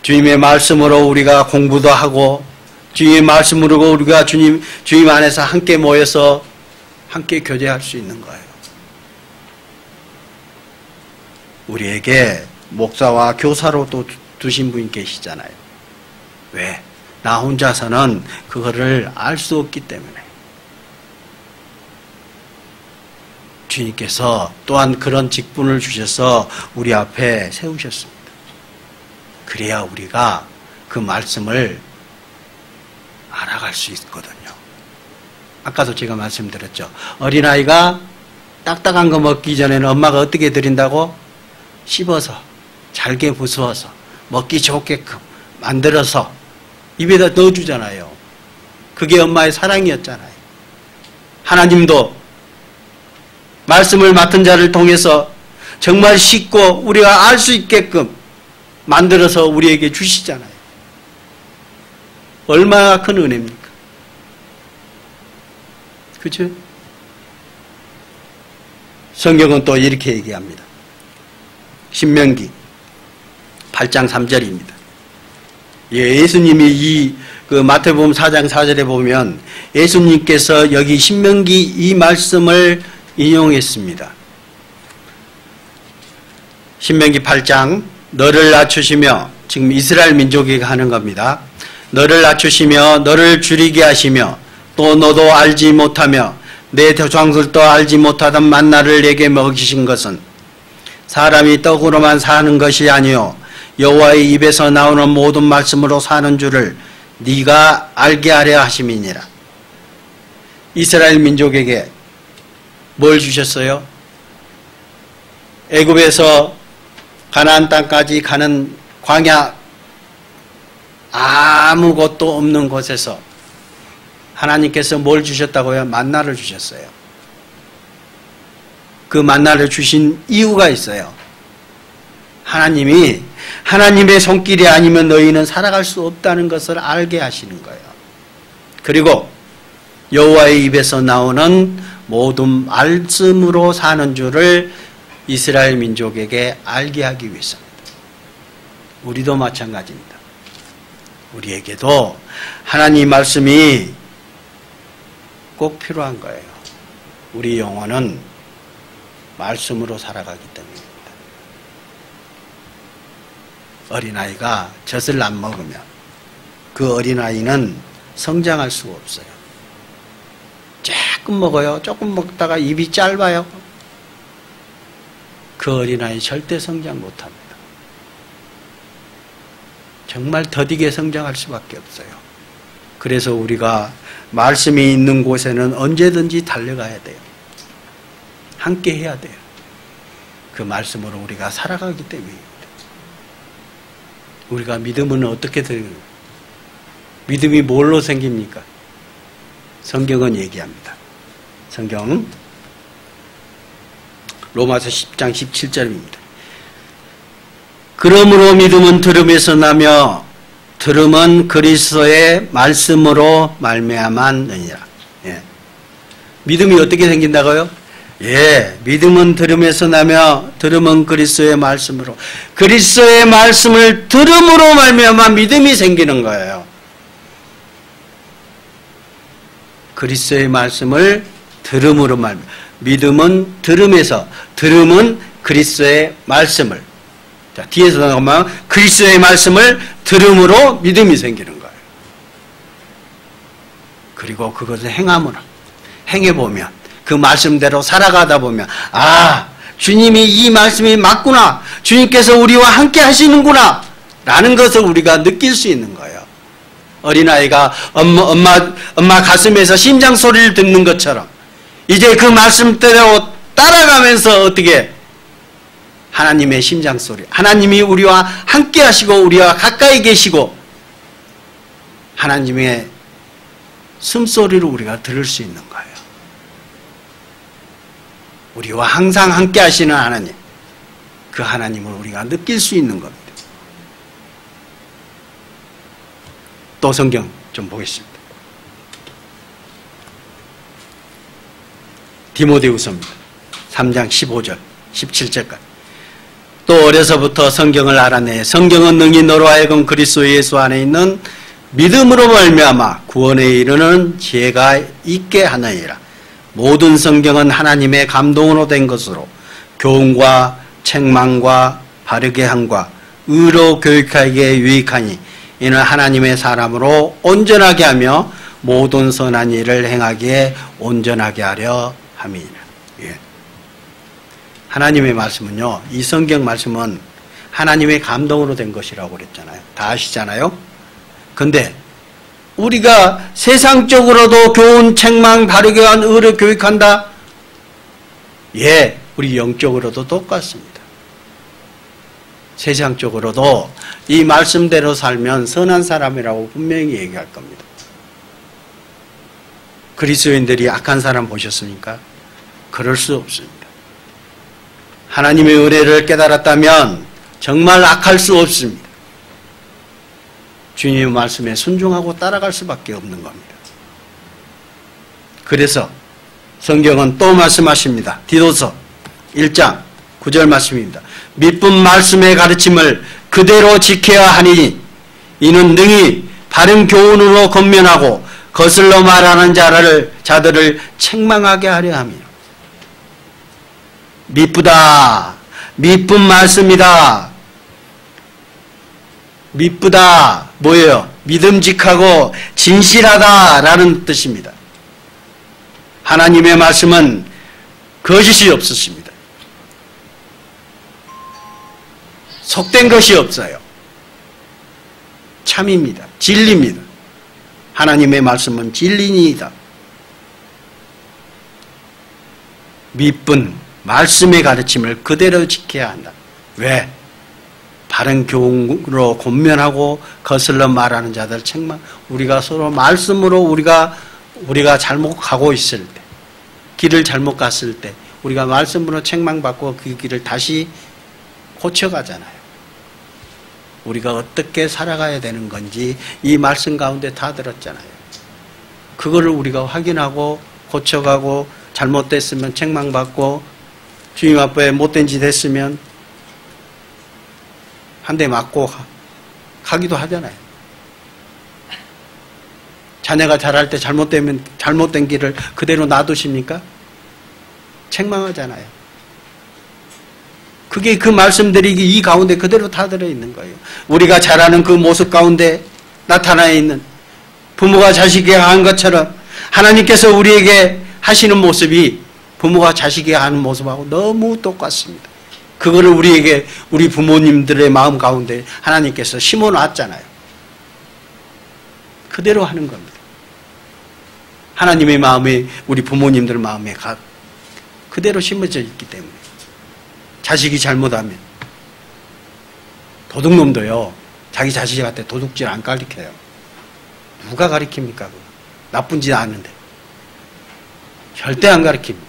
주님의 말씀으로 우리가 공부도 하고 주님의 말씀으로 우리가 주님 안에서 함께 모여서 함께 교제할 수 있는 거예요. 우리에게 목사와 교사로 또 두신 분이 계시잖아요. 왜? 나 혼자서는 그거를 알 수 없기 때문에. 주님께서 또한 그런 직분을 주셔서 우리 앞에 세우셨습니다. 그래야 우리가 그 말씀을 알아갈 수 있거든요. 아까도 제가 말씀드렸죠. 어린아이가 딱딱한 거 먹기 전에는 엄마가 어떻게 드린다고? 씹어서 잘게 부수어서 먹기 좋게끔 만들어서 입에다 넣어주잖아요. 그게 엄마의 사랑이었잖아요. 하나님도 말씀을 맡은 자를 통해서 정말 쉽고 우리가 알 수 있게끔 만들어서 우리에게 주시잖아요. 얼마나 큰 은혜입니까? 그렇죠? 성경은 또 이렇게 얘기합니다. 신명기 8장 3절입니다. 예수님이 이 마태복음 4장 4절에 보면 예수님께서 여기 신명기 이 말씀을 인용했습니다. 신명기 8장 너를 낮추시며, 지금 이스라엘 민족에게 하는 겁니다. 너를 낮추시며 너를 줄이게 하시며 또 너도 알지 못하며 내 조상들도 알지 못하던 만나를 내게 먹이신 것은 사람이 떡으로만 사는 것이 아니요 여호와의 입에서 나오는 모든 말씀으로 사는 줄을 네가 알게 하려 하심이니라. 이스라엘 민족에게 뭘 주셨어요? 애굽에서 가나안 땅까지 가는 광야 아무것도 없는 곳에서 하나님께서 뭘 주셨다고요? 만나를 주셨어요. 그 만나를 주신 이유가 있어요. 하나님이 하나님의 손길이 아니면 너희는 살아갈 수 없다는 것을 알게 하시는 거예요. 그리고 여호와의 입에서 나오는 모든 말씀으로 사는 줄을 이스라엘 민족에게 알게 하기 위해서입니다. 우리도 마찬가지입니다. 우리에게도 하나님 말씀이 꼭 필요한 거예요. 우리 영혼은 말씀으로 살아가기 때문입니다. 어린아이가 젖을 안 먹으면 그 어린아이는 성장할 수가 없어요. 조금 먹어요. 조금 먹다가 입이 짧아요. 그 어린아이 절대 성장 못합니다. 정말 더디게 성장할 수밖에 없어요. 그래서 우리가 말씀이 있는 곳에는 언제든지 달려가야 돼요. 함께 해야 돼요. 그 말씀으로 우리가 살아가기 때문입니다. 우리가 믿음은 어떻게 되는 거예요? 믿음이 뭘로 생깁니까? 성경은 얘기합니다. 성경 로마서 10장 17절입니다. 그러므로 믿음은 들음에서 나며 들음은 그리스도의 말씀으로 말미암았느니라. 예. 믿음이 어떻게 생긴다고요? 예, 믿음은 들음에서 나며 들음은 그리스도의 말씀으로, 그리스도의 말씀을 들음으로 말미암아 믿음이 생기는 거예요. 그리스도의 말씀을 들음으로 말미암아, 믿음은 들음에서, 들음은 그리스도의 말씀을, 자, 뒤에서 나오면 그리스도의 말씀을 들음으로 믿음이 생기는 거예요. 그리고 그것을 행함으로, 행해보면, 그 말씀대로 살아가다 보면, 아, 주님이 이 말씀이 맞구나, 주님께서 우리와 함께 하시는구나 라는 것을 우리가 느낄 수 있는 거예요. 어린아이가 엄마 가슴에서 심장 소리를 듣는 것처럼 이제 그 말씀대로 따라가면서 어떻게 하나님의 심장 소리, 하나님이 우리와 함께 하시고 우리와 가까이 계시고 하나님의 숨소리를 우리가 들을 수 있는 거예요. 우리와 항상 함께 하시는 하나님, 그 하나님을 우리가 느낄 수 있는 겁니다. 또 성경 좀 보겠습니다. 디모데후서입니다. 3장 15절, 17절까지. 또 어려서부터 성경을 알아내 성경은 능히 너로 하여금 그리스도 예수 안에 있는 믿음으로 말미암아 구원에 이르는 지혜가 있게 하느니라. 모든 성경은 하나님의 감동으로 된 것으로 교훈과 책망과 바르게 함과 의로 교육하기에 유익하니 이는 하나님의 사람으로 온전하게 하며 모든 선한 일을 행하기에 온전하게 하려 함이니라. 예. 하나님의 말씀은요, 이 성경 말씀은 하나님의 감동으로 된 것이라고 그랬잖아요. 다 아시잖아요. 근데 우리가 세상적으로도 교훈, 책망, 바르게 한 의를 교육한다? 예, 우리 영적으로도 똑같습니다. 세상적으로도 이 말씀대로 살면 선한 사람이라고 분명히 얘기할 겁니다. 그리스도인들이 악한 사람 보셨습니까? 그럴 수 없습니다. 하나님의 은혜를 깨달았다면 정말 악할 수 없습니다. 주님의 말씀에 순종하고 따라갈 수밖에 없는 겁니다. 그래서 성경은 또 말씀하십니다. 디도서 1장 9절 말씀입니다. 믿은 말씀의 가르침을 그대로 지켜야 하니 이는 능히 바른 교훈으로 권면하고 거슬러 말하는 자들을 책망하게 하려 함이요. 미쁘다. 미쁜 말씀이다. 미쁘다. 뭐예요? 믿음직하고 진실하다라는 뜻입니다. 하나님의 말씀은 거짓이 없으십니다. 속된 것이 없어요. 참입니다. 진리입니다. 하나님의 말씀은 진리니이다. 미쁜 말씀의 가르침을 그대로 지켜야 한다. 왜? 바른 교훈으로 권면하고 거슬러 말하는 자들 책망. 우리가 서로 말씀으로 우리가 잘못 가고 있을 때, 길을 잘못 갔을 때 우리가 말씀으로 책망받고 그 길을 다시 고쳐가잖아요. 우리가 어떻게 살아가야 되는 건지 이 말씀 가운데 다 들었잖아요. 그거를 우리가 확인하고 고쳐가고 잘못됐으면 책망받고 주님 앞에 못된 짓 했으면 한 대 맞고 가기도 하잖아요. 자녀가 자랄 때 잘못되면 잘못된 길을 그대로 놔두십니까? 책망하잖아요. 그게 그 말씀들이 이 가운데 그대로 다 들어있는 거예요. 우리가 잘하는 그 모습 가운데 나타나 있는 부모가 자식에게 한 것처럼 하나님께서 우리에게 하시는 모습이 부모가 자식에게 하는 모습하고 너무 똑같습니다. 그거를 우리에게 우리 부모님들의 마음 가운데 하나님께서 심어놨잖아요. 그대로 하는 겁니다. 하나님의 마음이 우리 부모님들 마음에 그대로 심어져 있기 때문에 자식이 잘못하면 도둑놈도요 자기 자식한테 도둑질 안 가르쳐요. 누가 가르칩니까? 그거? 나쁜 짓 아는데 절대 안 가르칩니다.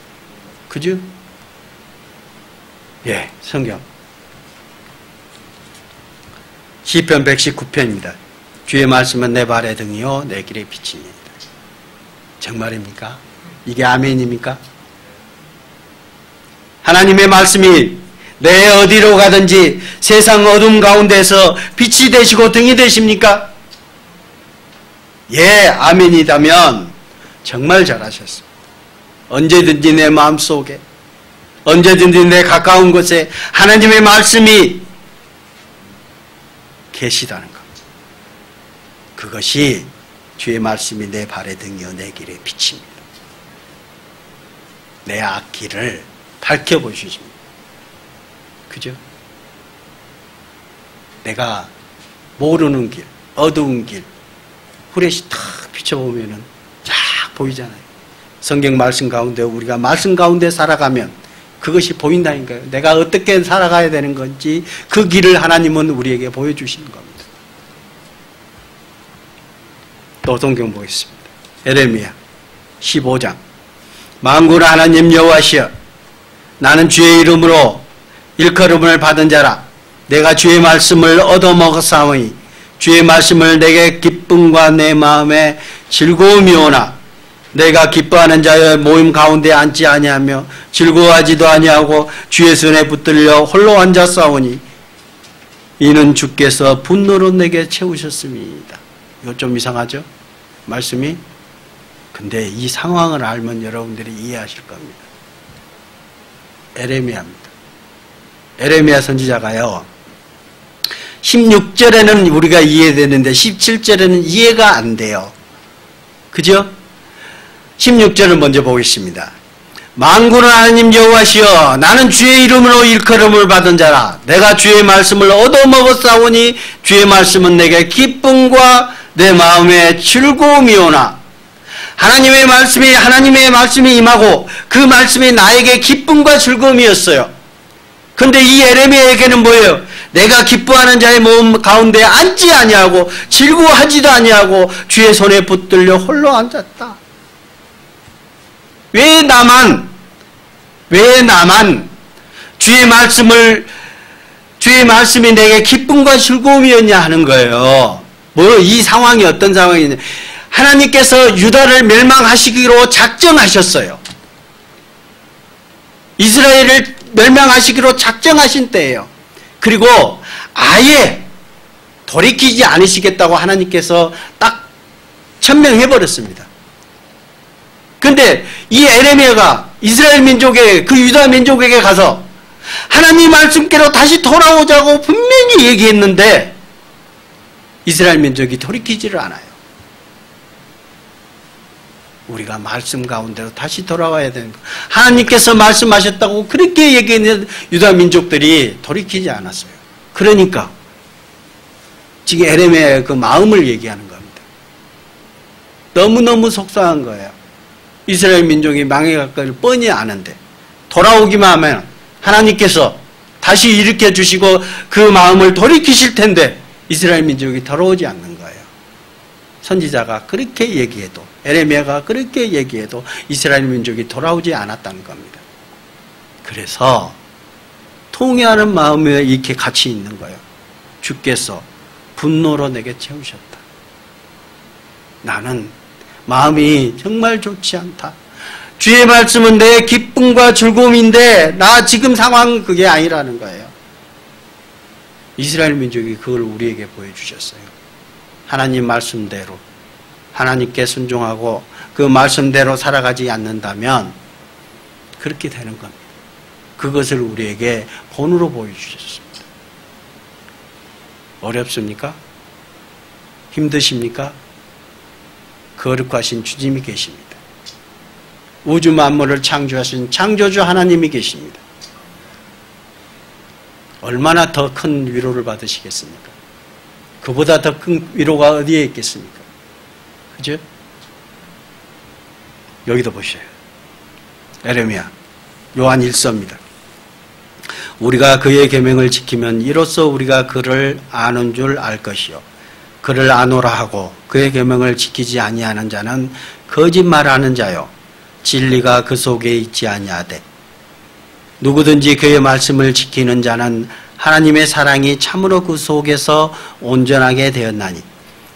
그죠? 예, 성경 시편 119편입니다. 주의 말씀은 내 발의 등이요 내 길의 빛이니이다. 정말입니까? 이게 아멘입니까? 하나님의 말씀이 내 어디로 가든지 세상 어둠 가운데서 빛이 되시고 등이 되십니까? 예, 아멘이다면 정말 잘하셨습니다. 언제든지 내 마음속에 언제든지 내 가까운 곳에 하나님의 말씀이 계시다는 것. 그것이 주의 말씀이 내 발의 등이요 내 길의 빛입니다. 내 앞길을 밝혀보시십니다. 그죠? 내가 모르는 길, 어두운 길, 후레쉬 탁 비춰보면은 쫙 보이잖아요. 성경 말씀 가운데 우리가 말씀 가운데 살아가면 그것이 보인다니까요. 내가 어떻게 살아가야 되는 건지 그 길을 하나님은 우리에게 보여주시는 겁니다. 또 성경 보겠습니다. 에레미야 15장 만군의 하나님 여호와시여 나는 주의 이름으로 일컬음을 받은 자라. 내가 주의 말씀을 얻어먹었사오니 주의 말씀을 내게 기쁨과 내 마음에 즐거움이 오나 내가 기뻐하는 자의 모임 가운데 앉지 아니하며 즐거워하지도 아니하고 주의 손에 붙들려 홀로 앉았사오니 이는 주께서 분노로 내게 채우셨습니다. 이거 좀 이상하죠? 말씀이? 근데 이 상황을 알면 여러분들이 이해하실 겁니다. 에레미야입니다. 에레미야 선지자가요 16절에는 우리가 이해되는데 17절에는 이해가 안 돼요. 그죠? 16절을 먼저 보겠습니다. 만군의 하나님 여호와시여 나는 주의 이름으로 일컬음을 받은 자라. 내가 주의 말씀을 얻어먹었사오니 주의 말씀은 내게 기쁨과 내 마음에 즐거움이 오나. 하나님의 말씀이 임하고 그 말씀이 나에게 기쁨과 즐거움이었어요. 근데 이 에레미야에게는 뭐예요? 내가 기뻐하는 자의 몸 가운데 앉지 아니하고 즐거워하지도 아니하고 주의 손에 붙들려 홀로 앉았다. 왜 나만 주의 말씀이 내게 기쁨과 즐거움이었냐 하는 거예요. 뭐 이 상황이 어떤 상황이냐? 하나님께서 유다를 멸망하시기로 작정하셨어요. 이스라엘을 멸망하시기로 작정하신 때예요. 그리고 아예 돌이키지 않으시겠다고 하나님께서 딱 천명해버렸습니다. 근데 이 에레미야가 이스라엘 민족의 그 유다 민족에게 가서 하나님 말씀께로 다시 돌아오자고 분명히 얘기했는데 이스라엘 민족이 돌이키지를 않아요. 우리가 말씀 가운데로 다시 돌아와야 되는 거. 하나님께서 말씀하셨다고 그렇게 얘기했는데 유다 민족들이 돌이키지 않았어요. 그러니까 지금 에레미야의 그 마음을 얘기하는 겁니다. 너무너무 속상한 거예요. 이스라엘 민족이 망해갈 걸 뻔히 아는데 돌아오기만 하면 하나님께서 다시 일으켜 주시고 그 마음을 돌이키실 텐데 이스라엘 민족이 돌아오지 않는 거예요. 선지자가 그렇게 얘기해도 에레미야가 그렇게 얘기해도 이스라엘 민족이 돌아오지 않았다는 겁니다. 그래서 통회하는 마음이 이렇게 같이 있는 거예요. 주께서 분노로 내게 채우셨다. 나는 마음이 정말 좋지 않다. 주의 말씀은 내 기쁨과 즐거움인데 나 지금 상황 그게 아니라는 거예요. 이스라엘 민족이 그걸 우리에게 보여주셨어요. 하나님 말씀대로 하나님께 순종하고 그 말씀대로 살아가지 않는다면 그렇게 되는 겁니다. 그것을 우리에게 본으로 보여주셨습니다. 어렵습니까? 힘드십니까? 거룩하신 주님이 계십니다. 우주 만물을 창조하신 창조주 하나님이 계십니다. 얼마나 더 큰 위로를 받으시겠습니까? 그보다 더 큰 위로가 어디에 있겠습니까? 그죠? 여기도 보셔요. 에레미야, 요한 1서입니다. 우리가 그의 계명을 지키면 이로써 우리가 그를 아는 줄 알 것이요. 그를 아노라 하고 그의 계명을 지키지 아니하는 자는 거짓말하는 자요. 진리가 그 속에 있지 아니하되 누구든지 그의 말씀을 지키는 자는 하나님의 사랑이 참으로 그 속에서 온전하게 되었나니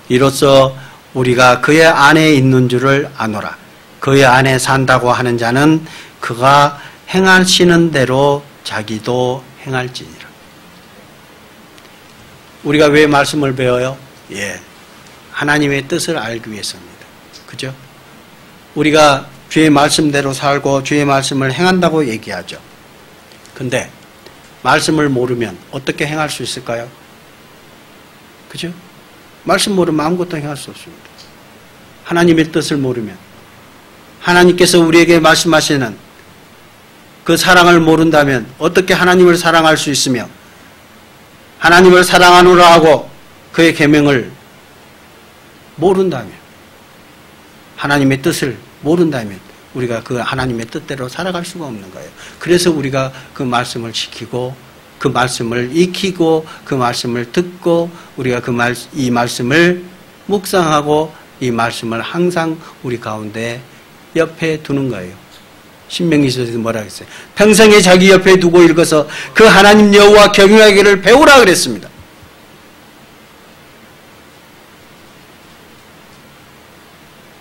이로써 우리가 그의 안에 있는 줄을 아노라. 그의 안에 산다고 하는 자는 그가 행하시는 대로 자기도 행할지니라. 우리가 왜 말씀을 배워요? 하나님의 뜻을 알기 위해서입니다. 그죠? 우리가 주의 말씀대로 살고 주의 말씀을 행한다고 얘기하죠. 근데 말씀을 모르면 어떻게 행할 수 있을까요? 그죠? 말씀 모르면 아무것도 행할 수 없습니다. 하나님의 뜻을 모르면 하나님께서 우리에게 말씀하시는 그 사랑을 모른다면 어떻게 하나님을 사랑할 수 있으며 하나님을 사랑하노라 하고 그의 계명을 모른다면 하나님의 뜻을 모른다면 우리가 그 하나님의 뜻대로 살아갈 수가 없는 거예요. 그래서 우리가 그 말씀을 지키고 그 말씀을 익히고 그 말씀을 듣고 우리가 이 말씀을 묵상하고 이 말씀을 항상 우리 가운데 옆에 두는 거예요. 신명기서에서 뭐라 그랬어요? 평생에 자기 옆에 두고 읽어서 그 하나님 여호와 경외하기를 배우라 그랬습니다.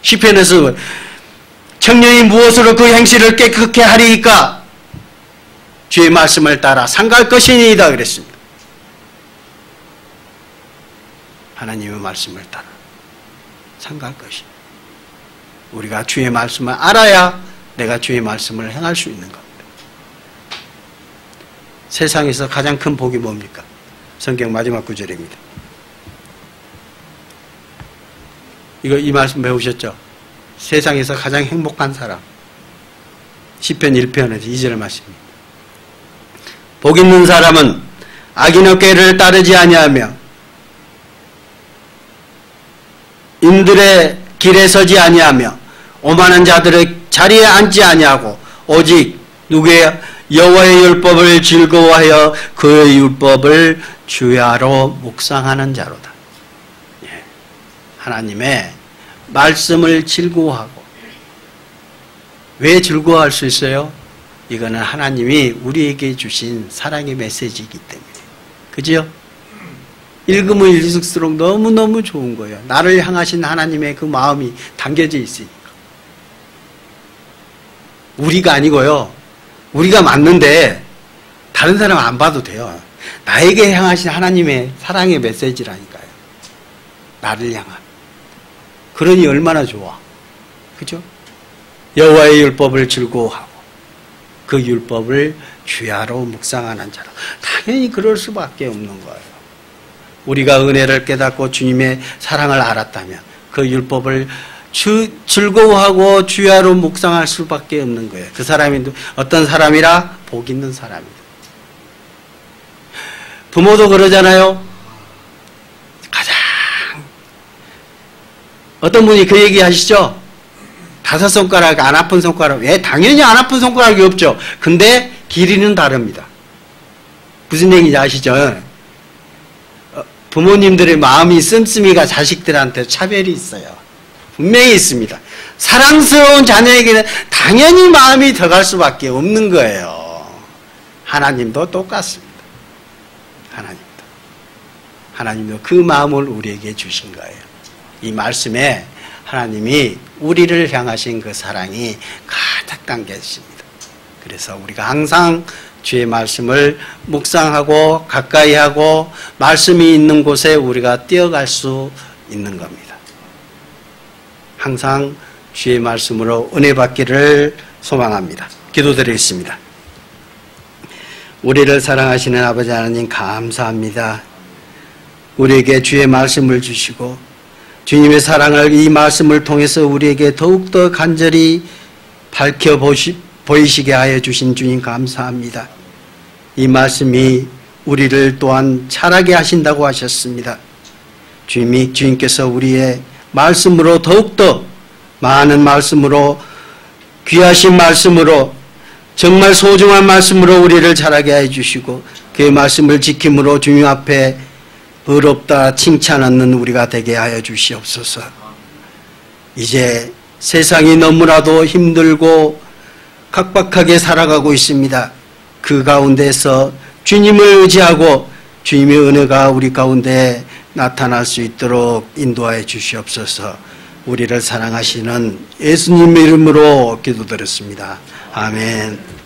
시편에서 청년이 무엇으로 그 행실을 깨끗게 하리이까? 주의 말씀을 따라 상갈 것이니이다 그랬습니다. 하나님의 말씀을 따라 상갈 것이. 우리가 주의 말씀을 알아야 내가 주의 말씀을 행할 수 있는 겁니다. 세상에서 가장 큰 복이 뭡니까? 성경 마지막 구절입니다. 이 말씀 배우셨죠? 세상에서 가장 행복한 사람. 시편 1편에서 2절 말씀입니다. 복 있는 사람은 악인의 꾀를 따르지 아니하며 인들의 길에 서지 아니하며 오만한 자들의 자리에 앉지 아니하고 오직 누구의 여호와의 율법을 즐거워하여 그의 율법을 주야로 묵상하는 자로다. 예. 하나님의 말씀을 즐거워하고. 왜 즐거워할 수 있어요? 이거는 하나님이 우리에게 주신 사랑의 메시지이기 때문에. 그죠? 읽으면 읽을수록 너무너무 좋은 거예요. 나를 향하신 하나님의 그 마음이 담겨져 있으니까. 우리가 아니고요. 우리가 맞는데 다른 사람 안 봐도 돼요. 나에게 향하신 하나님의 사랑의 메시지라니까요. 나를 향한. 그러니 얼마나 좋아. 그죠? 여호와의 율법을 즐거워하고 그 율법을 주야로 묵상하는 자로. 당연히 그럴 수밖에 없는 거예요. 우리가 은혜를 깨닫고 주님의 사랑을 알았다면 그 율법을 즐거워하고 주야로 묵상할 수밖에 없는 거예요. 그 사람이 어떤 사람이라? 복 있는 사람이다. 부모도 그러잖아요. 가장 어떤 분이 그 얘기 하시죠? 5손가락 안 아픈 손가락. 예, 당연히 안 아픈 손가락이 없죠. 근데 길이는 다릅니다. 무슨 얘기인지 아시죠? 부모님들의 마음이 씀씀이가 자식들한테 차별이 있어요. 분명히 있습니다. 사랑스러운 자녀에게는 당연히 마음이 더 갈 수밖에 없는 거예요. 하나님도 똑같습니다. 하나님도 그 마음을 우리에게 주신 거예요. 이 말씀에 하나님이 우리를 향하신 그 사랑이 가득 담겨 있습니다. 그래서 우리가 항상 주의 말씀을 묵상하고 가까이 하고 말씀이 있는 곳에 우리가 뛰어갈 수 있는 겁니다. 항상 주의 말씀으로 은혜 받기를 소망합니다. 기도드리겠습니다. 우리를 사랑하시는 아버지 하나님 감사합니다. 우리에게 주의 말씀을 주시고 주님의 사랑을 이 말씀을 통해서 우리에게 더욱더 간절히 보이시게 하여 주신 주님 감사합니다. 이 말씀이 우리를 또한 자라게 하신다고 하셨습니다. 주님께서 우리의 말씀으로 더욱더 많은 말씀으로 귀하신 말씀으로 정말 소중한 말씀으로 우리를 자라게 해주시고 그의 말씀을 지킴으로 주님 앞에 의롭다 칭찬 얻는 우리가 되게 하여 주시옵소서. 이제 세상이 너무나도 힘들고 각박하게 살아가고 있습니다. 그 가운데서 주님을 의지하고 주님의 은혜가 우리 가운데 나타날 수 있도록 인도하여 주시옵소서. 우리를 사랑하시는 예수님의 이름으로 기도드렸습니다. 아멘.